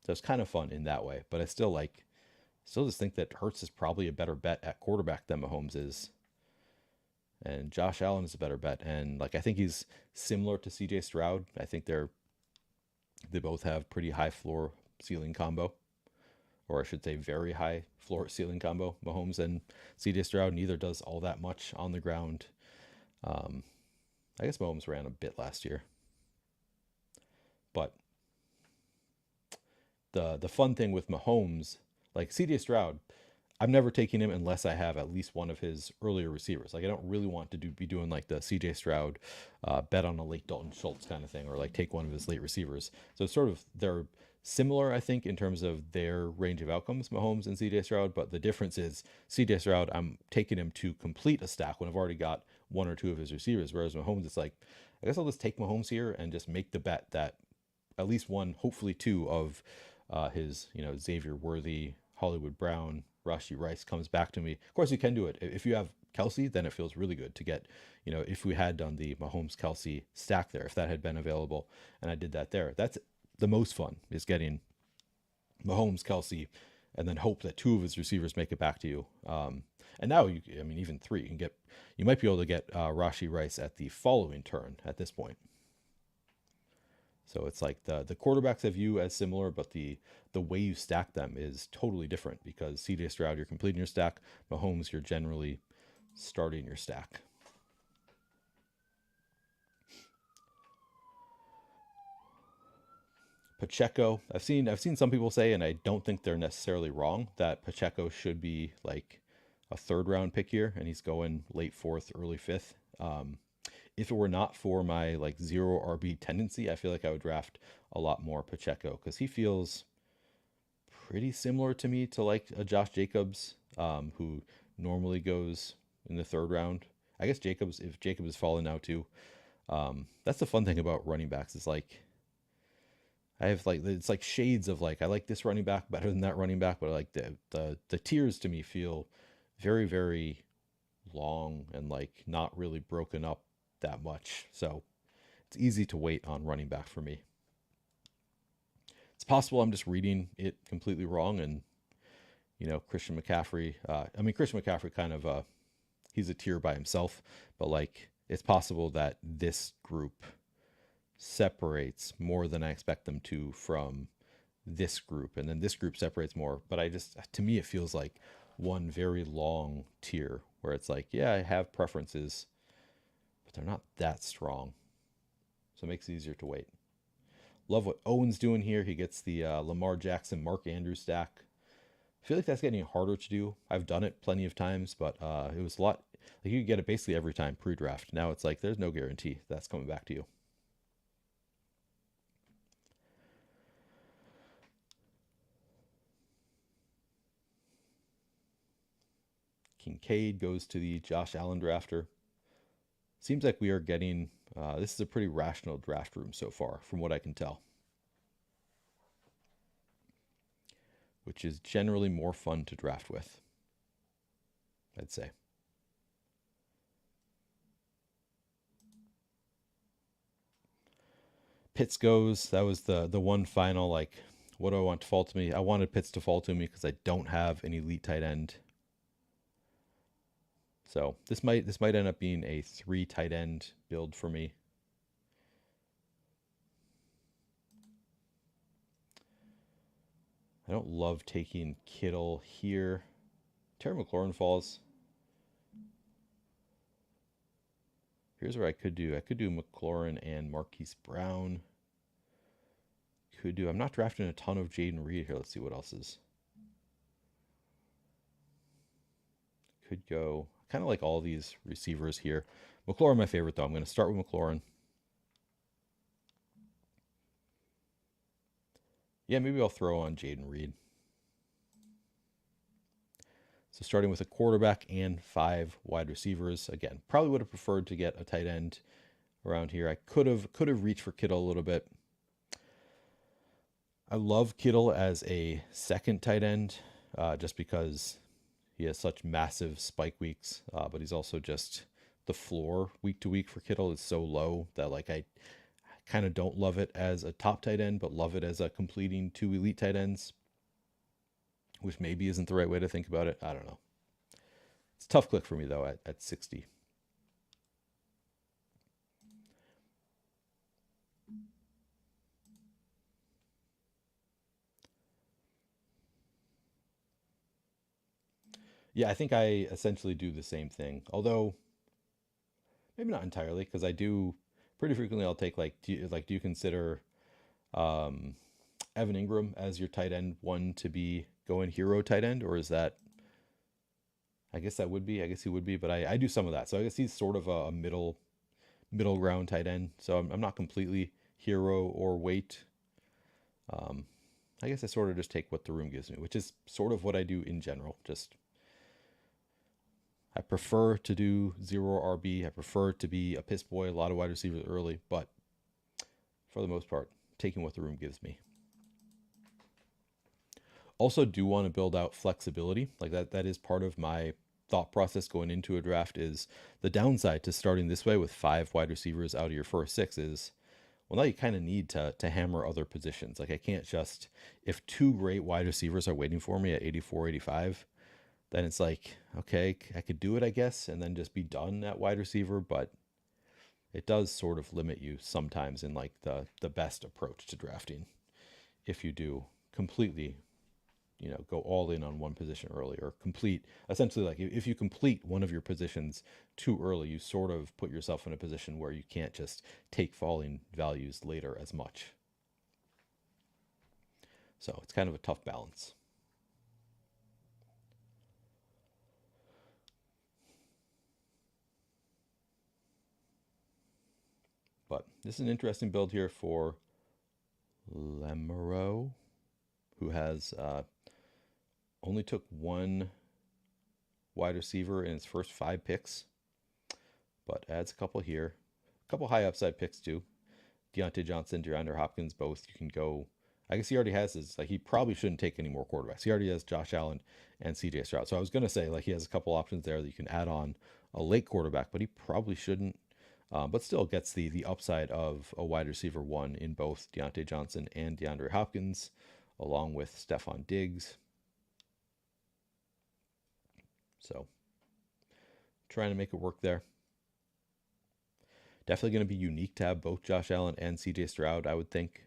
it's kind of fun in that way, but I still just think that Hurts is probably a better bet at quarterback than Mahomes is. And Josh Allen is a better bet. And like, I think he's similar to CJ Stroud. I think they both have pretty high floor ceiling combo, or I should say very high floor ceiling combo. Mahomes and CJ Stroud, neither does all that much on the ground. I guess Mahomes ran a bit last year. But the fun thing with Mahomes, like CJ Stroud, I'm never taking him unless I have at least one of his earlier receivers. Like, I don't really want to be doing like the CJ Stroud bet on a late Dalton Schultz kind of thing, or like take one of his late receivers. So sort of they're similar, I think, in terms of their range of outcomes, Mahomes and CJ Stroud. But the difference is CJ Stroud, I'm taking him to complete a stack when I've already got one or two of his receivers. Whereas Mahomes, it's like, I guess I'll just take Mahomes here and just make the bet that at least one, hopefully two of his, Xavier Worthy, Hollywood Brown, Rashee Rice comes back to me. Of course, you can do it. If you have Kelsey, then it feels really good to get, if we had done the Mahomes Kelsey stack there, if that had been available and I did that there, that's the most fun, is getting Mahomes Kelsey and then hope that two of his receivers make it back to you. And now, even three, you might be able to get Rashee Rice at the following turn at this point. So it's like the quarterbacks I view as similar, but the way you stack them is totally different, because CJ Stroud, you're completing your stack. Mahomes, you're generally starting your stack. Pacheco, I've seen some people say, and I don't think they're necessarily wrong, that Pacheco should be like a third round pick here, and he's going late fourth, early fifth. If it were not for my like zero RB tendency, I feel like I would draft a lot more Pacheco, because he feels pretty similar to me to like a Josh Jacobs, who normally goes in the third round. I guess if Jacobs is falling now too. That's the fun thing about running backs, is like, I have like, it's like shades of like, I like this running back better than that running back, but like the tiers to me feel very, very long and like not really broken up that much. So it's easy to wait on running back for me. It's possible I'm just reading it completely wrong, and Christian McCaffrey, Christian McCaffrey kind of he's a tier by himself, but like, it's possible that this group separates more than I expect them to from this group, and then this group separates more. But to me, it feels like one very long tier where it's like, yeah, I have preferences, but they're not that strong. So it makes it easier to wait. Love what Owen's doing here. He gets the Lamar Jackson, Mark Andrews stack. I feel like that's getting harder to do. I've done it plenty of times, but it was a lot. Like you could get it basically every time pre-draft. Now it's like there's no guarantee that's coming back to you. Kincaid goes to the Josh Allen drafter. Seems like we are getting, this is a pretty rational draft room so far, from what I can tell. Which is generally more fun to draft with, I'd say. Pitts goes. That was the one final, like, what do I want to fall to me? I wanted Pitts to fall to me because I don't have an elite tight end. So this might end up being a 3 tight end build for me. I don't love taking Kittle here. Terry McLaurin falls. Here's what I could do. I could do McLaurin and Marquise Brown. Could do. I'm not drafting a ton of Jaden Reed here. Let's see what else is. Could go. Kind of like all these receivers here. McLaurin, my favorite, though. I'm going to start with McLaurin. Yeah, maybe I'll throw on Jaden Reed. So starting with a quarterback and 5 wide receivers. Again, probably would have preferred to get a tight end around here. I could have reached for Kittle a little bit. I love Kittle as a second tight end just because he has such massive spike weeks, but he's also just the floor week to week for Kittle is so low that like I kind of don't love it as a top tight end, but love it as a completing 2 elite tight ends, which maybe isn't the right way to think about it. I don't know. It's a tough click for me though at 60. Yeah, I think I essentially do the same thing. Although maybe not entirely, because I do pretty frequently. I'll take like, do you consider Evan Ingram as your tight end one to be going hero tight end, or is that? I guess that would be. I guess he would be, but I do some of that. So I guess he's sort of a middle ground tight end. So I'm not completely hero or weight. I guess I sort of just take what the room gives me, which is sort of what I do in general. Just I prefer to do 0 RB. I prefer to be a piss boy, a lot of wide receivers early, but for the most part, taking what the room gives me. Also do want to build out flexibility. Like that is part of my thought process going into a draft. Is the downside to starting this way with 5 wide receivers out of your first 6 is, well, now you kind of need to hammer other positions. Like I can't just, if 2 great wide receivers are waiting for me at 84, 85, then it's like, okay, I could do it, I guess, and then just be done at wide receiver. But it does sort of limit you sometimes in like the best approach to drafting if you do completely, go all in on one position early, or complete, essentially, like if you complete one of your positions too early, you sort of put yourself in a position where you can't just take falling values later as much. So it's kind of a tough balance. But this is an interesting build here for Lemero, who has only took 1 wide receiver in his first 5 picks, but adds a couple here. A couple high upside picks too. Deontay Johnson, DeAndre Hopkins, both you can go. I guess he already has his, like he probably shouldn't take any more quarterbacks. He already has Josh Allen and CJ Stroud. So I was going to say like he has a couple options there that you can add on a late quarterback, but he probably shouldn't. But still gets the upside of a wide receiver 1 in both Deontay Johnson and DeAndre Hopkins, along with Stephon Diggs. So trying to make it work there. Definitely going to be unique to have both Josh Allen and CJ Stroud, I would think.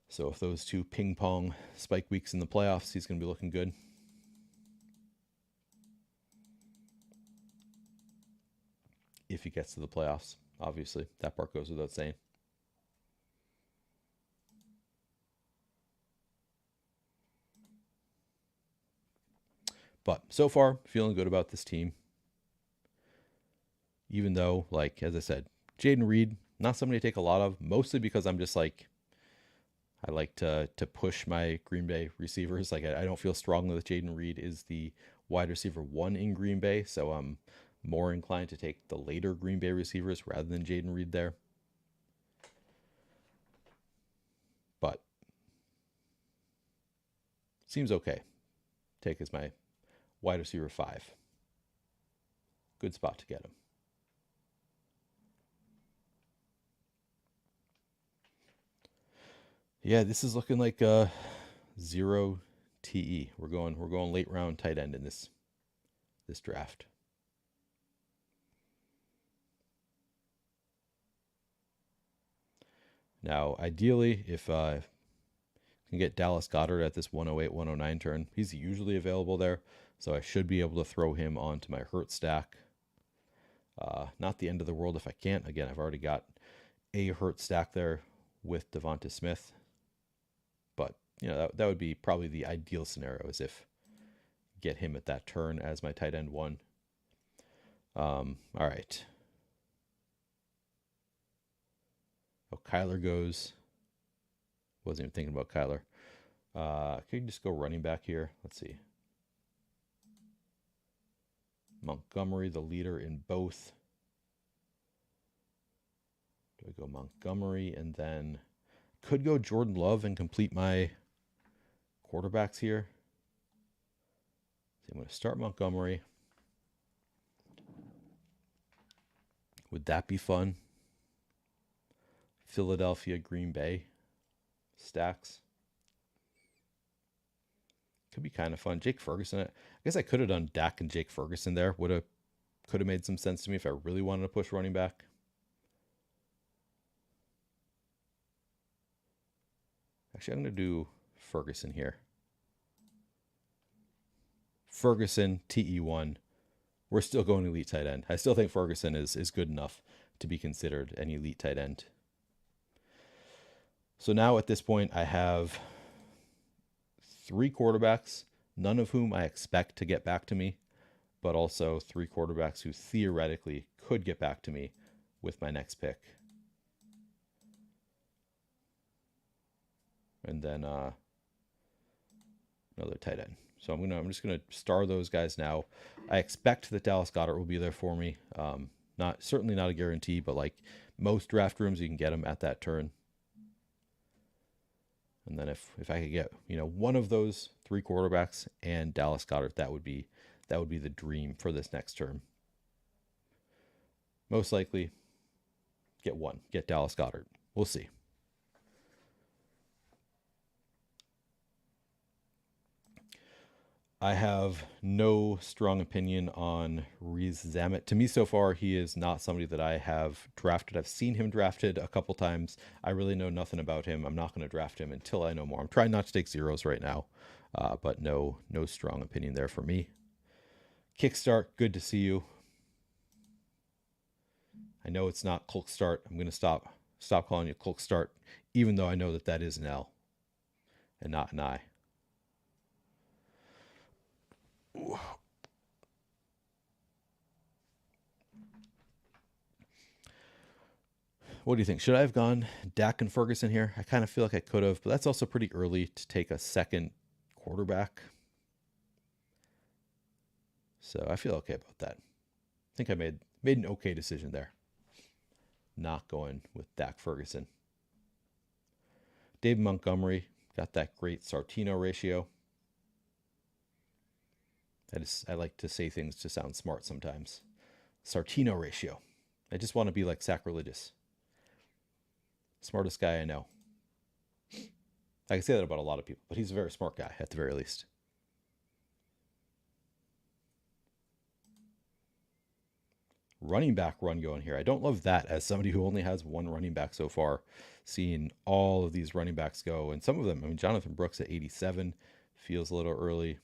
So if those 2 ping pong spike weeks in the playoffs, he's going to be looking good. If he gets to the playoffs, obviously, that part goes without saying. But so far, feeling good about this team. Even though, like, as I said, Jaden Reed, not somebody to take a lot of, mostly because I'm just like, I like to push my Green Bay receivers. Like, I don't feel strongly that Jaden Reed is the wide receiver 1 in Green Bay, so I'm more inclined to take the later Green Bay receivers rather than Jaden Reed there. But seems okay. Take as my wide receiver 5. Good spot to get him. Yeah, this is looking like a 0 TE. We're going late round tight end in this draft. Now, ideally, if I can get Dallas Goedert at this 108, 109 turn, he's usually available there, so I should be able to throw him onto my Hurt stack. Not the end of the world if I can't. Again, I've already got a Hurt stack there with Devonta Smith. But, you know, that would be probably the ideal scenario, is if get him at that turn as my tight end 1. All right. Oh, Kyler goes. Wasn't even thinking about Kyler. Can you just go running back here? Let's see. Montgomery, the leader in both. Do I go Montgomery and then could go Jordan Love and complete my quarterbacks here? So I'm going to start Montgomery. Would that be fun? Philadelphia, Green Bay stacks. Could be kind of fun. Jake Ferguson. I guess I could have done Dak and Jake Ferguson there. Could have made some sense to me if I really wanted to push running back. Actually, I'm going to do Ferguson here. Ferguson, TE1. We're still going elite tight end. I still think Ferguson is good enough to be considered an elite tight end. So now at this point, I have 3 quarterbacks, none of whom I expect to get back to me, but also 3 quarterbacks who theoretically could get back to me with my next pick. And then another tight end. So I'm just gonna star those guys now. I expect that Dallas Goedert will be there for me. Certainly not a guarantee, but like most draft rooms, you can get him at that turn. And then if I could get one of those 3 quarterbacks and Dallas Goedert, that would be the dream for this next term. Most likely, get Dallas Goedert. We'll see. I have no strong opinion on Reese Zamet. To me, so far, he is not somebody that I have drafted. I've seen him drafted a couple times. I really know nothing about him. I'm not going to draft him until I know more. I'm trying not to take zeros right now, but no strong opinion there for me. Kickstart, good to see you. I know it's not Kulk Start. I'm going to stop calling you Kulk Start, even though I know that is an L and not an I. What do you think? Should I have gone Dak and Ferguson here? I kind of feel like I could have, but that's also pretty early to take a second quarterback. So I feel okay about that. I think I made an okay decision there. Not going with Dak Ferguson. David Montgomery got that great Sartino ratio. I like to say things to sound smart sometimes. Sartino ratio. I just want to be like sacrilegious. Smartest guy I know. I can say that about a lot of people, but he's a very smart guy at the very least. Running back run going here. I don't love that as somebody who only has 1 running back so far. Seeing all of these running backs go, and some of them, Jonathan Brooks at 87 feels a little early.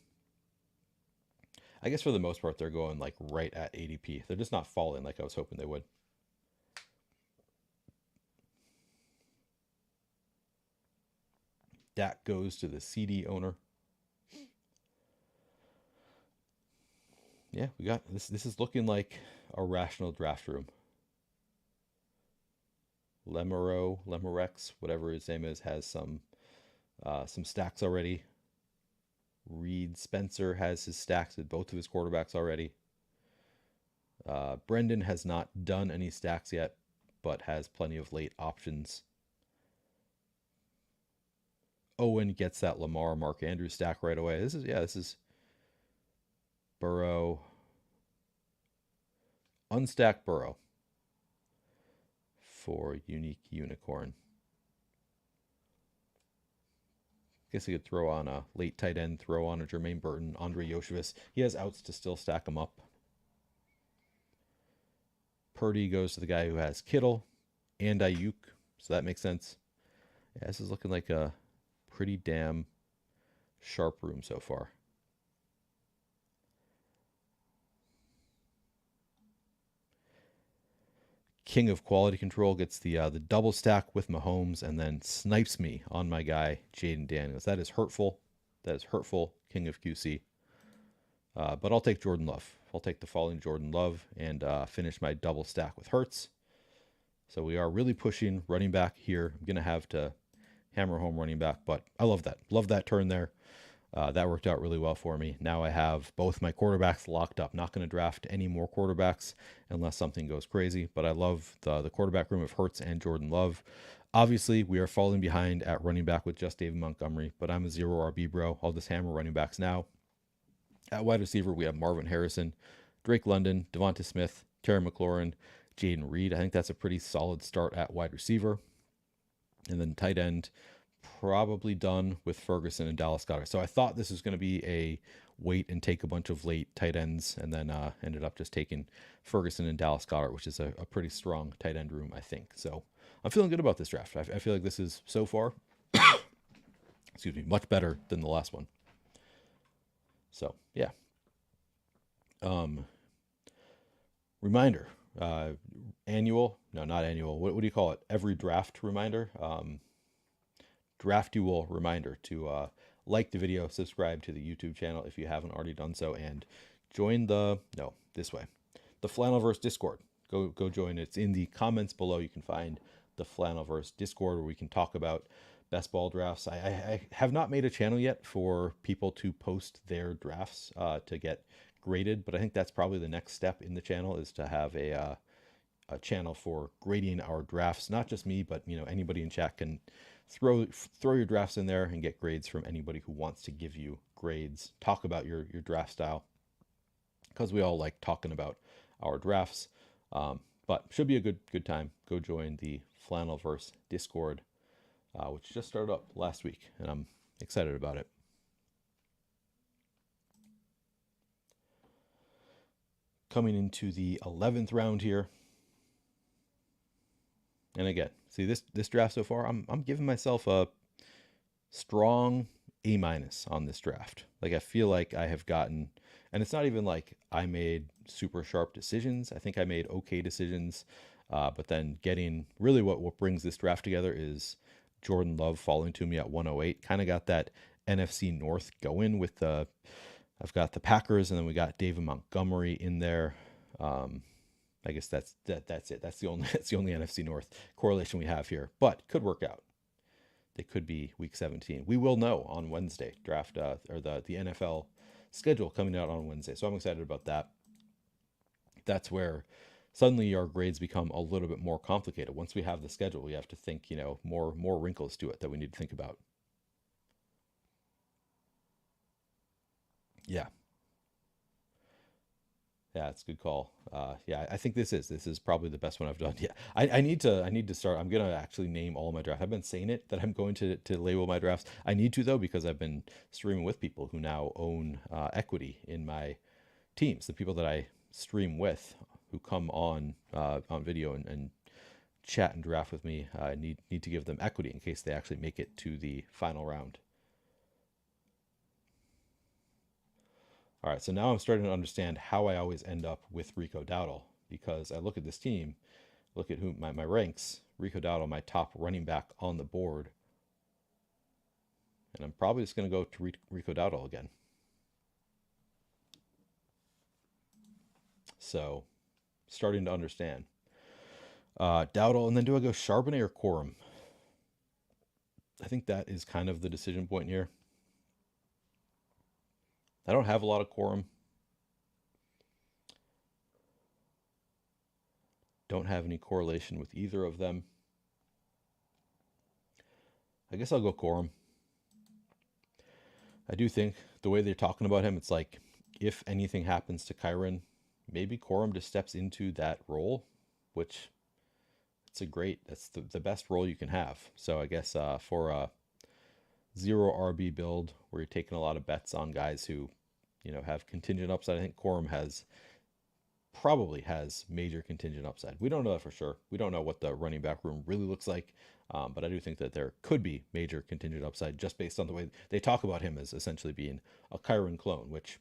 I guess for the most part, they're going like right at ADP. They're just not falling like I was hoping they would. Dak goes to the CD owner. Yeah, we got this. This is looking like a rational draft room. Lemurex, whatever his name is, has some stacks already. Reed Spencer has his stacks with both of his quarterbacks already. Brendan has not done any stacks yet, but has plenty of late options. Owen gets that Lamar Mark Andrews stack right away. This is Burrow. Unstack Burrow for Unique Unicorn. Guess he could throw on a late tight end, throw on a Jermaine Burton, Andre Yoshevich. He has outs to still stack him up. Purdy goes to the guy who has Kittle and Ayuk, so that makes sense. Yeah, this is looking like a pretty damn sharp room so far. King of Quality Control gets the double stack with Mahomes and then snipes me on my guy Jaden Daniels. That is hurtful. That is hurtful. King of QC. But I'll take Jordan Love. I'll take the falling Jordan Love and finish my double stack with Hurts. So we are really pushing running back here. I'm going to have to hammer home running back, but I love that. Love that turn there. That worked out really well for me. Now I have both my quarterbacks locked up. Not going to draft any more quarterbacks unless something goes crazy, but I love the quarterback room of Hurts and Jordan Love. Obviously, we are falling behind at running back with just David Montgomery, but I'm a 0 RB bro. I'll just hammer running backs now. At wide receiver, we have Marvin Harrison, Drake London, Devonta Smith, Terry McLaurin, Jaden Reed. I think that's a pretty solid start at wide receiver. And then tight end, probably done with Ferguson and Dallas Goedert. So I thought this was going to be a wait and take a bunch of late tight ends, and then ended up just taking Ferguson and Dallas Goedert, which is a pretty strong tight end room, I think. So I'm feeling good about this draft. I feel like this is so far, excuse me, much better than the last one. So yeah. Reminder, annual, no, not annual. What do you call it? Every draft reminder. Draftual reminder to like the video, subscribe to the YouTube channel if you haven't already done so, and join the Flannelverse Discord. Go join. It's in the comments below. You can find the Flannelverse Discord where we can talk about best ball drafts. I have not made a channel yet for people to post their drafts to get graded, but I think that's probably the next step in the channel, is to have a channel for grading our drafts. Not just me, but anybody in chat can throw your drafts in there and get grades from anybody who wants to give you grades. Talk about your draft style, because we all like talking about our drafts. But should be a good time. Go join the Flannelverse Discord, which just started up last week, and I'm excited about it. Coming into the 11th round here. And again, see this draft so far, I'm giving myself a strong A- on this draft. Like, I feel like I have gotten, and it's not even like I made super sharp decisions. I think I made okay decisions. But then getting really what brings this draft together is Jordan Love falling to me at 108. Kind of got that NFC North going with I've got the Packers, and then we got David Montgomery in there. I guess that's it. That's the only NFC North correlation we have here, but could work out. They could be week 17. We will know on Wednesday. Draft or the NFL schedule coming out on Wednesday, so I'm excited about that. That's where suddenly our grades become a little bit more complicated. Once we have the schedule, we have to think, more wrinkles to it that we need to think about. Yeah. Yeah, it's a good call. Yeah, I think this is probably the best one I've done. Yeah, I need to start. I'm gonna actually name all my drafts. I've been saying it that I'm going to label my drafts. I need to, though, because I've been streaming with people who now own equity in my teams. The people that I stream with, who come on video and chat and draft with me, need to give them equity in case they actually make it to the final round. All right, so now I'm starting to understand how I always end up with Rico Dowdle, because I look at this team, look at who my ranks, Rico Dowdle, my top running back on the board, and I'm probably just going to go to Rico Dowdle again. So starting to understand. Dowdle, and then do I go Charbonnet or Corum? I think that is kind of the decision point here. I don't have a lot of Corum. Don't have any correlation with either of them. I guess I'll go Corum. I do think the way they're talking about him, it's like if anything happens to Kyron, maybe Corum just steps into that role, which that's the best role you can have. So I guess for a 0 RB build where you're taking a lot of bets on guys who, have contingent upside, I think Corum probably has major contingent upside. We don't know that for sure. We don't know what the running back room really looks like, but I do think that there could be major contingent upside just based on the way they talk about him as essentially being a Kyron clone, which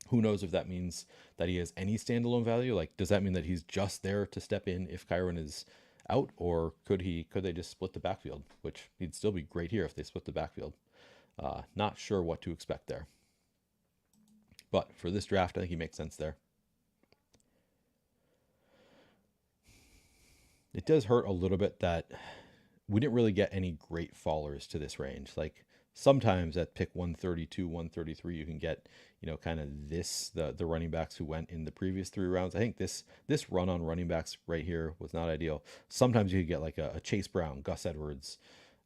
who knows if that means that he has any standalone value? Like, does that mean that he's just there to step in if Kyron is out, or could they just split the backfield? Which he'd still be great here if they split the backfield. Not sure what to expect there. But for this draft, I think he makes sense there. It does hurt a little bit that we didn't really get any great fallers to this range. Like sometimes at pick 132, 133, you can get, kind of the running backs who went in the previous 3 rounds. I think this run on running backs right here was not ideal. Sometimes you could get like a Chase Brown, Gus Edwards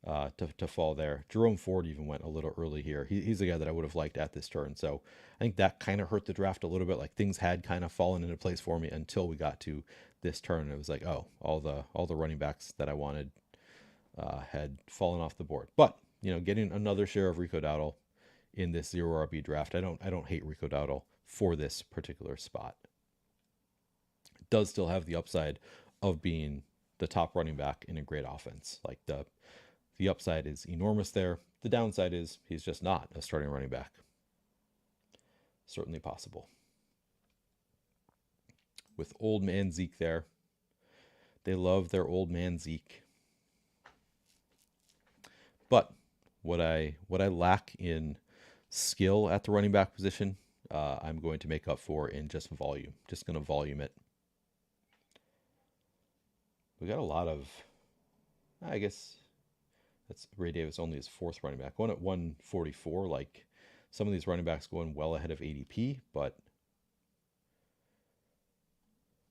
to fall there. Jerome Ford even went a little early here. He's the guy that I would have liked at this turn. So I think that kind of hurt the draft a little bit. Like things had kind of fallen into place for me until we got to this turn. It was like, oh, all the running backs that I wanted had fallen off the board. But getting another share of Rico Dowdle in this 0 RB draft, I don't hate Rico Dowdle for this particular spot. It does still have the upside of being the top running back in a great offense. Like the upside is enormous there. The downside is he's just not a starting running back. Certainly possible. With old man Zeke there. They love their old man Zeke. But what I lack in skill at the running back position, I'm going to make up for in just volume. Just going to volume it. We got a lot of, I guess that's Ray Davis only his 4th running back. One at 144. Like some of these running backs going well ahead of ADP, but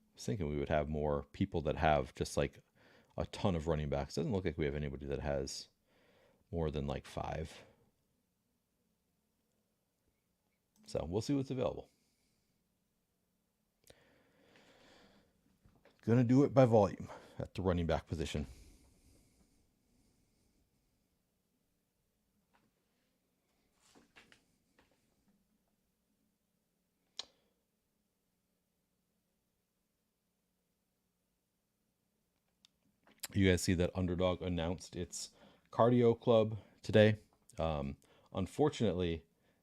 I was thinking we would have more people that have just like a ton of running backs. Doesn't look like we have anybody that has more than like 5. So we'll see what's available. Gonna do it by volume at the running back position. You guys see that Underdog announced its cardio club today. Unfortunately,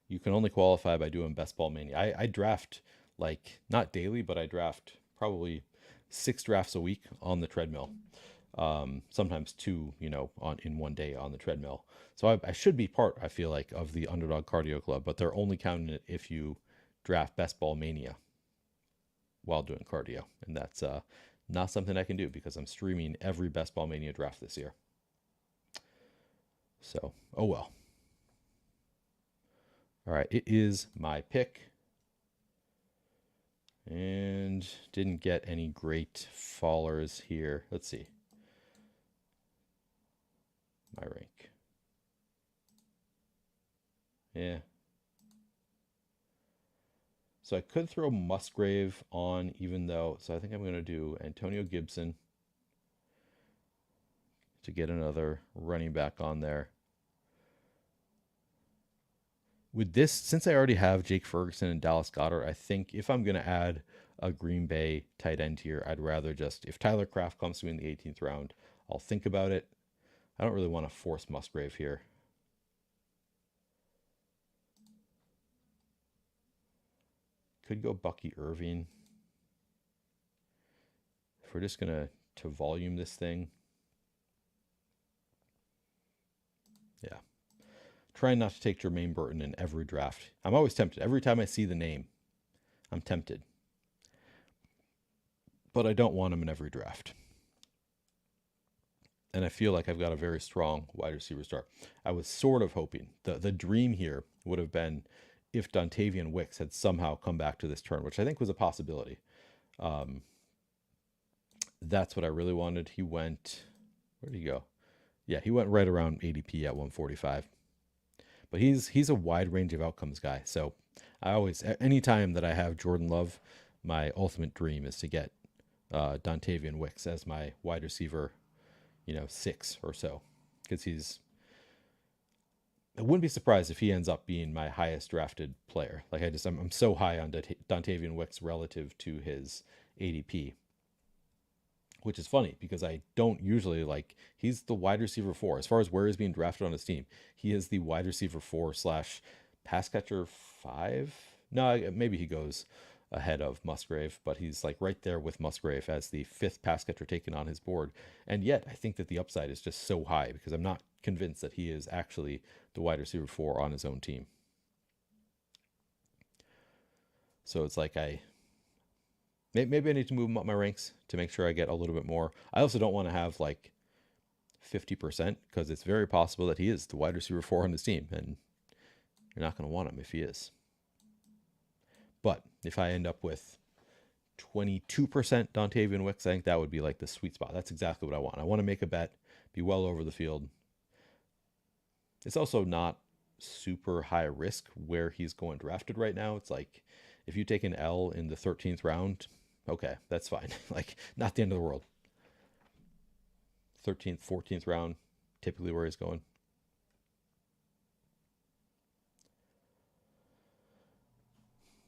you can only qualify by doing Best Ball Mania. I draft like not daily, but I draft probably 6 drafts a week on the treadmill. Sometimes 2, in one day on the treadmill. So I should be part, I feel like, of the Underdog Cardio Club, but they're only counting it if you draft Best Ball Mania while doing cardio. And that's not something I can do because I'm streaming every Best Ball Mania draft this year. So, oh well. All right, it is my pick. And didn't get any great fallers here. Let's see. My rank. Yeah. So I could throw Musgrave on even though, so I think I'm going to do Antonio Gibson to get another running back on there. With this, since I already have Jake Ferguson and Dallas Goedert, I think if I'm going to add a Green Bay tight end here, I'd rather just, if Tyler Kraft comes to me in the 18th round, I'll think about it. I don't really want to force Musgrave here. Could go Bucky Irving. If we're just going to volume this thing. Yeah. Trying not to take Jermaine Burton in every draft. I'm always tempted. Every time I see the name, I'm tempted. but I don't want him in every draft. And I feel like I've got a very strong wide receiver start. I was sort of hoping the dream here would have been if Dontavian Wicks had somehow come back to this turn, which I think was a possibility. That's what I really wanted. He went, where did he go? Yeah, he went right around ADP at 145. But he's a wide range of outcomes guy. So I always, anytime that I have Jordan Love, my ultimate dream is to get Dontavian Wicks as my wide receiver, 6 or so, because I wouldn't be surprised if he ends up being my highest drafted player. Like I'm so high on Dontavian Wicks relative to his ADP, which is funny because I don't usually he's the wide receiver 4 as far as where he's being drafted on his team. He is the wide receiver 4 / pass catcher 5. No, maybe he goes ahead of Musgrave, but he's right there with Musgrave as the 5th pass catcher taken on his board. And yet I think that the upside is just so high because I'm not convinced that he is actually the wide receiver 4 on his own team. So it's maybe I need to move him up my ranks to make sure I get a little bit more. I also don't want to have 50% because it's very possible that he is the wide receiver 4 on his team, and you're not going to want him if he is. But if I end up with 22% Dontavian Wicks, I think that would be the sweet spot. That's exactly what I want. I want to make a bet, be well over the field. It's also not super high risk where he's going drafted right now. It's if you take an L in the 13th round, okay, that's fine. Not the end of the world. 13th, 14th round, typically where he's going.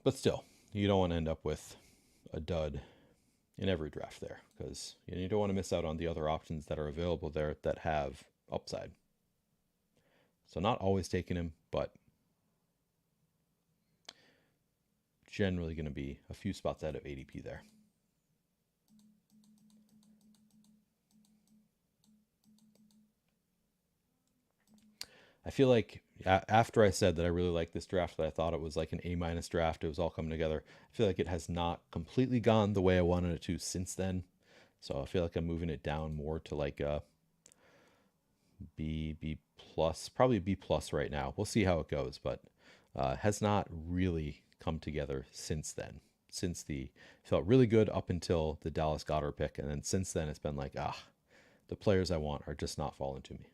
But still, you don't want to end up with a dud in every draft there because you don't want to miss out on the other options that are available there that have upside. So not always taking him, but generally going to be a few spots out of ADP there. I feel like after I said that I really like this draft, that I thought it was an A- draft, it was all coming together. I feel like it has not completely gone the way I wanted it to since then. So I feel like I'm moving it down more to a B plus, probably B plus right now. We'll see how it goes, but has not really come together since then. Felt really good up until the Dallas Goedert pick, and then since then it's been the players I want are just not falling to me.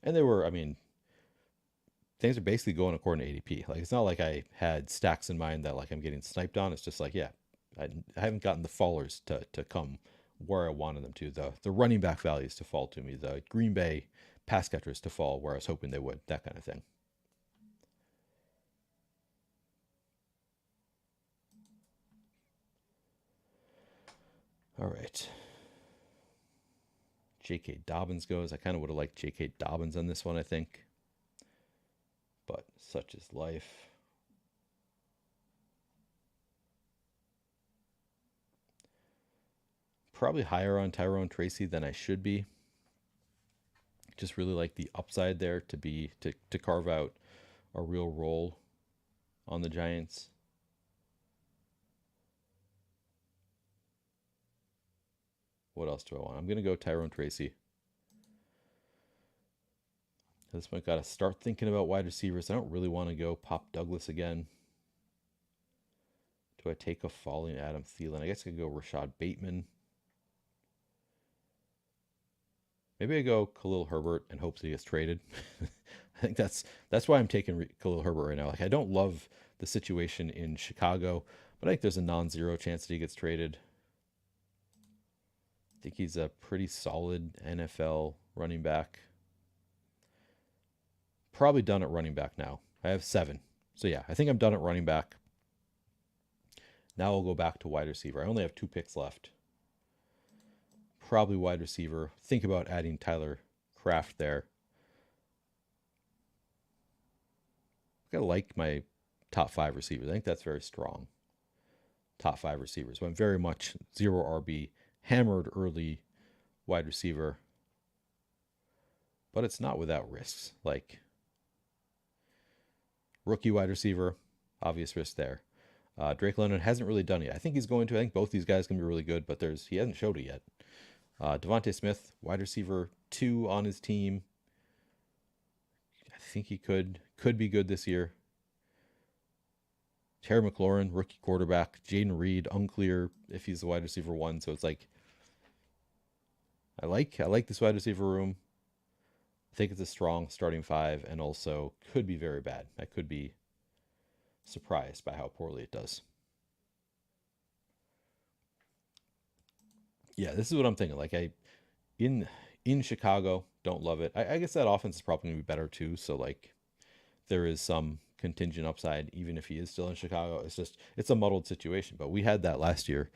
And things are basically going according to ADP. It's not like I had stacks in mind that I'm getting sniped on. It's just I haven't gotten the fallers to come where I wanted them to. The running back values to fall to me. The Green Bay pass catchers to fall where I was hoping they would. That kind of thing. All right. J.K. Dobbins goes. I kind of would have liked J.K. Dobbins on this one, I think. But such is life. Probably higher on Tyrone Tracy than I should be. Just really like the upside there to carve out a real role on the Giants. What else do I want? I'm going to go Tyrone Tracy. At this point, got to start thinking about wide receivers. I don't really want to go Pop Douglas again. Do I take a falling Adam Thielen? I guess I could go Rashad Bateman. Maybe I go Khalil Herbert and hope that he gets traded. I think that's why I'm taking Khalil Herbert right now. I don't love the situation in Chicago, but I think there's a non-zero chance that he gets traded. I think he's a pretty solid NFL running back. Probably done at running back now. I have 7. So yeah, I think I'm done at running back. Now I'll go back to wide receiver. I only have 2 picks left. Probably wide receiver. Think about adding Tyler Kraft there. I like my top 5 receivers. I think that's very strong. Top 5 receivers. So I'm very much 0 RB, hammered early wide receiver. But it's not without risks. Rookie wide receiver, obvious risk there. Drake London hasn't really done it yet. I think he's going to. I think both these guys can be really good, but he hasn't showed it yet. Devontae Smith, wide receiver 2 on his team. I think he could be good this year. Terry McLaurin, rookie quarterback. Jaden Reed, unclear if he's the wide receiver 1. So it's like, I like this wide receiver room. I think it's a strong starting 5, and also could be very bad. I could be surprised by how poorly it does. Yeah, this is what I'm thinking. Like, in Chicago, don't love it. I guess that offense is probably going to be better too. So like, there is some contingent upside even if he is still in Chicago. It's a muddled situation. But we had that last year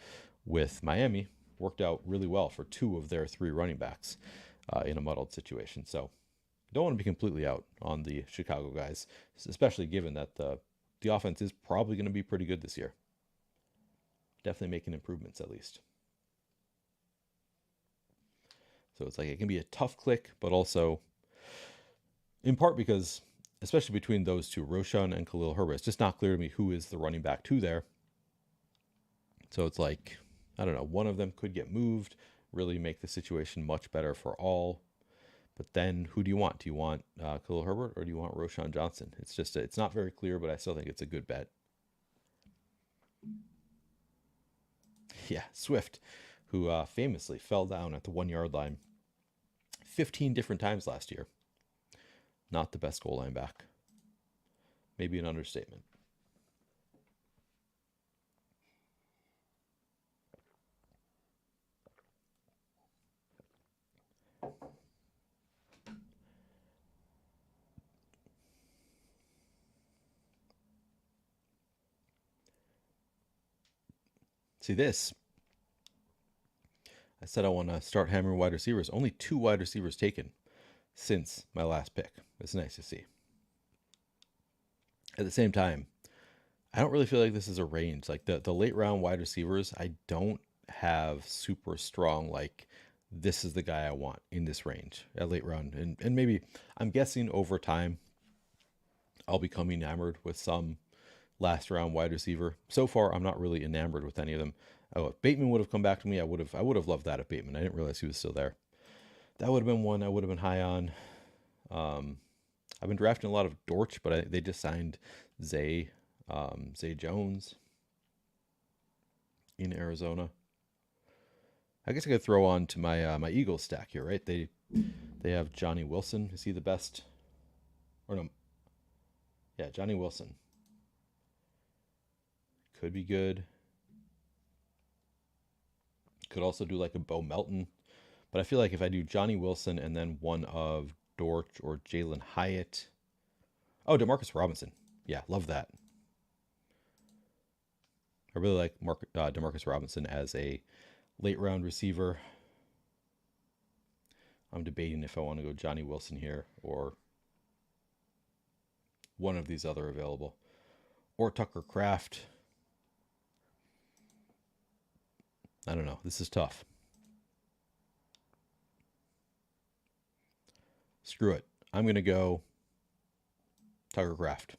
with Miami. Worked out really well for 2 of their 3 running backs in a muddled situation. So don't want to be completely out on the Chicago guys, especially given that the offense is probably going to be pretty good this year. Definitely making improvements at least. So it's like it can be a tough click, but also in part because, especially between those 2, Roschon and Khalil Herbert, it's just not clear to me who is the running back 2 there. So it's like, I don't know, one of them could get moved, really make the situation much better for all. But then who do you want? Do you want Khalil Herbert or do you want Roschon Johnson? It's not very clear, but I still think it's a good bet. Yeah, Swift, who famously fell down at the 1-yard line 15 different times last year. Not the best goal line back. Maybe an understatement. See this. I said I want to start hammering wide receivers. Only 2 wide receivers taken since my last pick. It's nice to see. At the same time, I don't really feel like this is a range. Like the late round wide receivers, I don't have super strong, like, this is the guy I want in this range at late round. And maybe, I'm guessing over time, I'll become enamored with some last round wide receiver. So far, I'm not really enamored with any of them. Oh, if Bateman would have come back to me, I would have loved that. If Bateman, I didn't realize he was still there. That would have been one I would have been high on. I've been drafting a lot of Dortch, but they just signed Zay Jones in Arizona. I guess I could throw on to my my Eagles stack here, right? They have Johnny Wilson. Is he the best? Or no? Yeah, Johnny Wilson could be good. Could also do like a Bo Melton, but I feel like if I do Johnny Wilson and then one of Dortch or Jalen Hyatt. Oh, Demarcus Robinson. Yeah, love that. I really like Demarcus Robinson as a late round receiver. I'm debating if I want to go Johnny Wilson here or one of these other available. Or Tucker Kraft. I don't know. This is tough. Screw it. I'm going to go Tucker Kraft.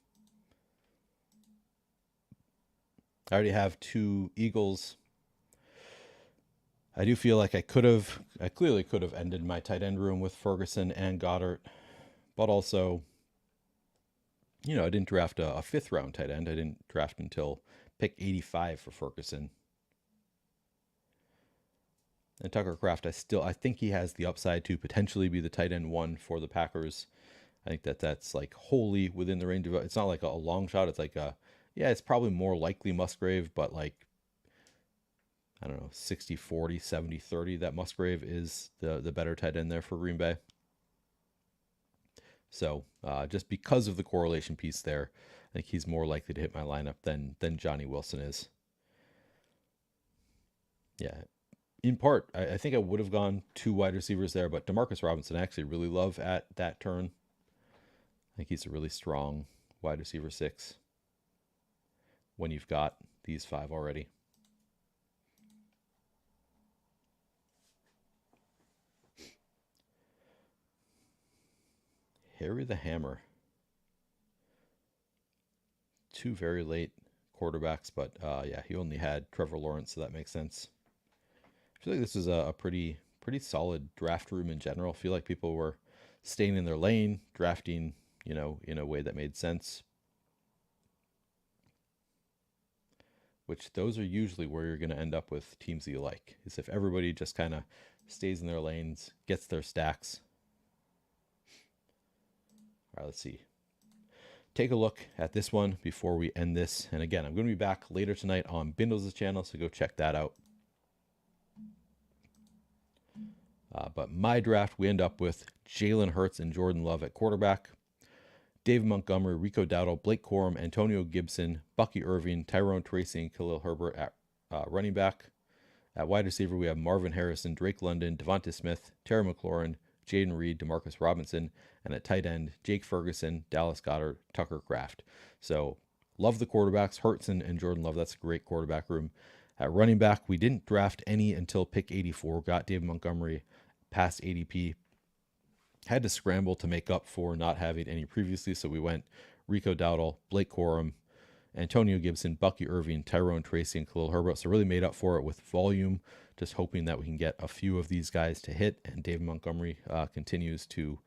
I already have 2 Eagles. I do feel like I clearly could have ended my tight end room with Ferguson and Goddard, but also, I didn't draft a 5th round tight end. I didn't draft until pick 85 for Ferguson. And Tucker Kraft, I think he has the upside to potentially be the tight end 1 for the Packers. I think that's like wholly within the range of it's not like a long shot. It's like it's probably more likely Musgrave, but like, I don't know, 60-40, 70-30 that Musgrave is the better tight end there for Green Bay. So just because of the correlation piece there, I think he's more likely to hit my lineup than Johnny Wilson is. Yeah. In part, I think I would have gone 2 wide receivers there, but Demarcus Robinson I actually really love at that turn. I think he's a really strong wide receiver 6 when you've got these 5 already. Harry the Hammer. two very late quarterbacks, but yeah, he only had Trevor Lawrence, so that makes sense. I feel like this was a pretty solid draft room in general. I feel like people were staying in their lane, drafting, you know, in a way that made sense. Which those are usually where you're going to end up with teams that you like, is if everybody just kind of stays in their lanes, gets their stacks. All right, let's see. Take a look at this one before we end this. And again, I'm going to be back later tonight on Bindles' channel, so go check that out. But my draft, we end up with Jalen Hurts and Jordan Love at quarterback, David Montgomery, Rico Dowdle, Blake Corum, Antonio Gibson, Bucky Irving, Tyrone Tracy, and Khalil Herbert at running back. At wide receiver, we have Marvin Harrison, Drake London, Devonta Smith, Terry McLaurin, Jaden Reed, Demarcus Robinson, and at tight end, Jake Ferguson, Dallas Goedert, Tucker Kraft. So love the quarterbacks, Hurts and Jordan Love. That's a great quarterback room. At running back, we didn't draft any until pick 84. Got David Montgomery past ADP. Had to scramble to make up for not having any previously, so we went Rico Dowdle, Blake Corum, Antonio Gibson, Bucky Irving, Tyrone Tracy, and Khalil Herbert. So really made up for it with volume, just hoping that we can get a few of these guys to hit. And David Montgomery continues to,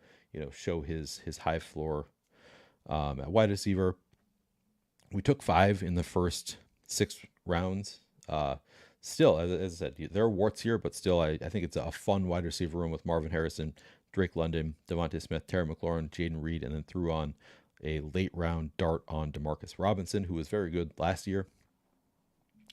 show his high floor. At wide receiver, we took 5 in the first 6 rounds. Still, as I said, there are warts here, but still, I think it's a fun wide receiver room with Marvin Harrison, Drake London, Devonta Smith, Terry McLaurin, Jaden Reed, and then threw on a late round dart on Demarcus Robinson, who was very good last year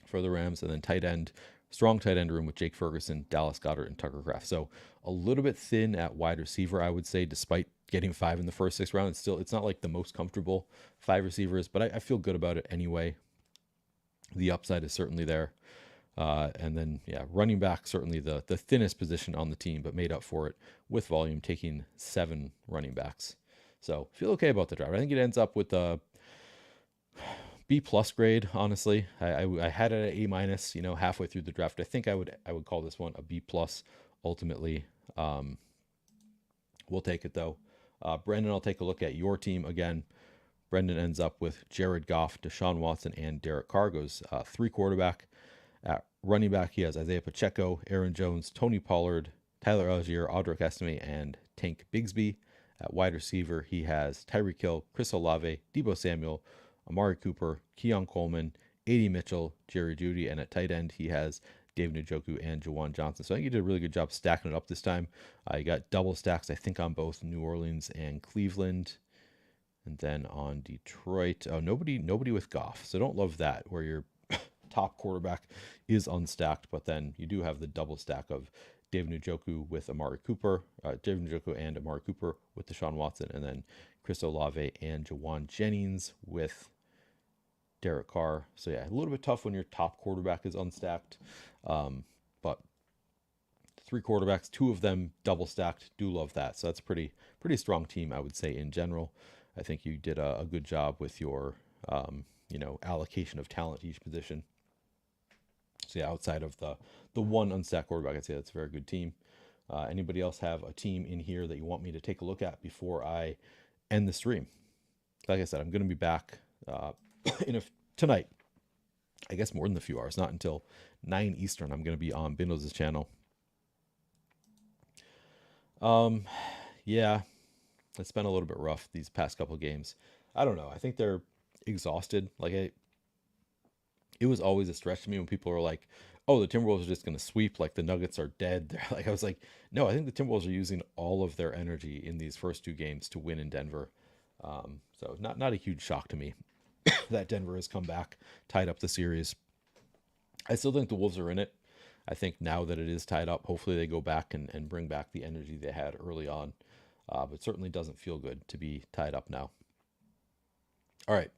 for the Rams, and then tight end, strong tight end room with Jake Ferguson, Dallas Goedert, and Tucker Kraft. So a little bit thin at wide receiver, I would say, despite getting 5 in the first 6 rounds. It's not like the most comfortable 5 receivers, but I feel good about it anyway. The upside is certainly there. And then, yeah, running back, certainly the thinnest position on the team, but made up for it with volume, taking 7 running backs. So feel okay about the draft. I think it ends up with a B+ grade, honestly. I had it at A-, halfway through the draft. I think I would call this one a B+ ultimately. We'll take it, though. Brendan, I'll take a look at your team again. Brendan ends up with Jared Goff, Deshaun Watson, and Derek Carr. Goes 3 quarterback. At running back, he has Isaiah Pacheco, Aaron Jones, Tony Pollard, Tyler Algier, Audric Estime, and Tank Bigsby. At wide receiver, he has Tyreek Hill, Chris Olave, Deebo Samuel, Amari Cooper, Keon Coleman, A.D. Mitchell, Jerry Jeudy, and at tight end, he has David Njoku and Juwan Johnson. So I think he did a really good job stacking it up this time. He got double stacks, I think, on both New Orleans and Cleveland. And then on Detroit, nobody with Goff. So don't love that, where your top quarterback is unstacked, but then you do have the double stack of David Njoku with Amari Cooper, David Njoku and Amari Cooper with Deshaun Watson, and then Chris Olave and Jawan Jennings with Derek Carr. So yeah, a little bit tough when your top quarterback is unstacked, but 3 quarterbacks, 2 of them double stacked. Do love that. So that's a pretty strong team, I would say, in general. I think you did a good job with your allocation of talent to each position. So yeah, outside of the one unstacked quarterback, I'd say that's a very good team. Anybody else have a team in here that you want me to take a look at before I end the stream? Like I said, I'm going to be back tonight. I guess more than a few hours, not until 9 Eastern. I'm going to be on Bindles' channel. Yeah, it's been a little bit rough these past couple of games. I don't know. I think they're exhausted. It was always a stretch to me when people were like, oh, the Timberwolves are just going to sweep, like the Nuggets are dead. I was like, no, I think the Timberwolves are using all of their energy in these first 2 games to win in Denver. So not a huge shock to me that Denver has come back, tied up the series. I still think the Wolves are in it. I think now that it is tied up, hopefully they go back and bring back the energy they had early on. But certainly doesn't feel good to be tied up now. All right.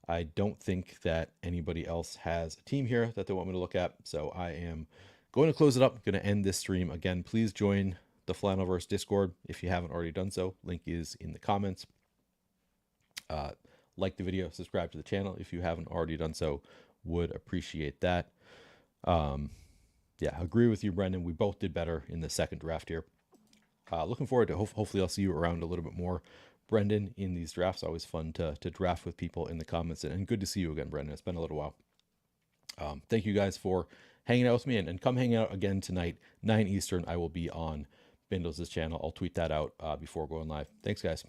I don't think that anybody else has a team here that they want me to look at. So I am going to close it up. Going to end this stream. Again, please join the Flannelverse Discord if you haven't already done so. Link is in the comments. Like the video, subscribe to the channel if you haven't already done so. Would appreciate that. Yeah, agree with you, Brendan. We both did better in the second draft here. Looking forward to hopefully I'll see you around a little bit more. Brendan in these drafts. Always fun to draft with people in the comments, and good to see you again, Brendan. It's been a little while. Thank you guys for hanging out with me, and come hang out again tonight, 9 Eastern. I will be on Bindles' channel. I'll tweet that out before going live. Thanks, guys.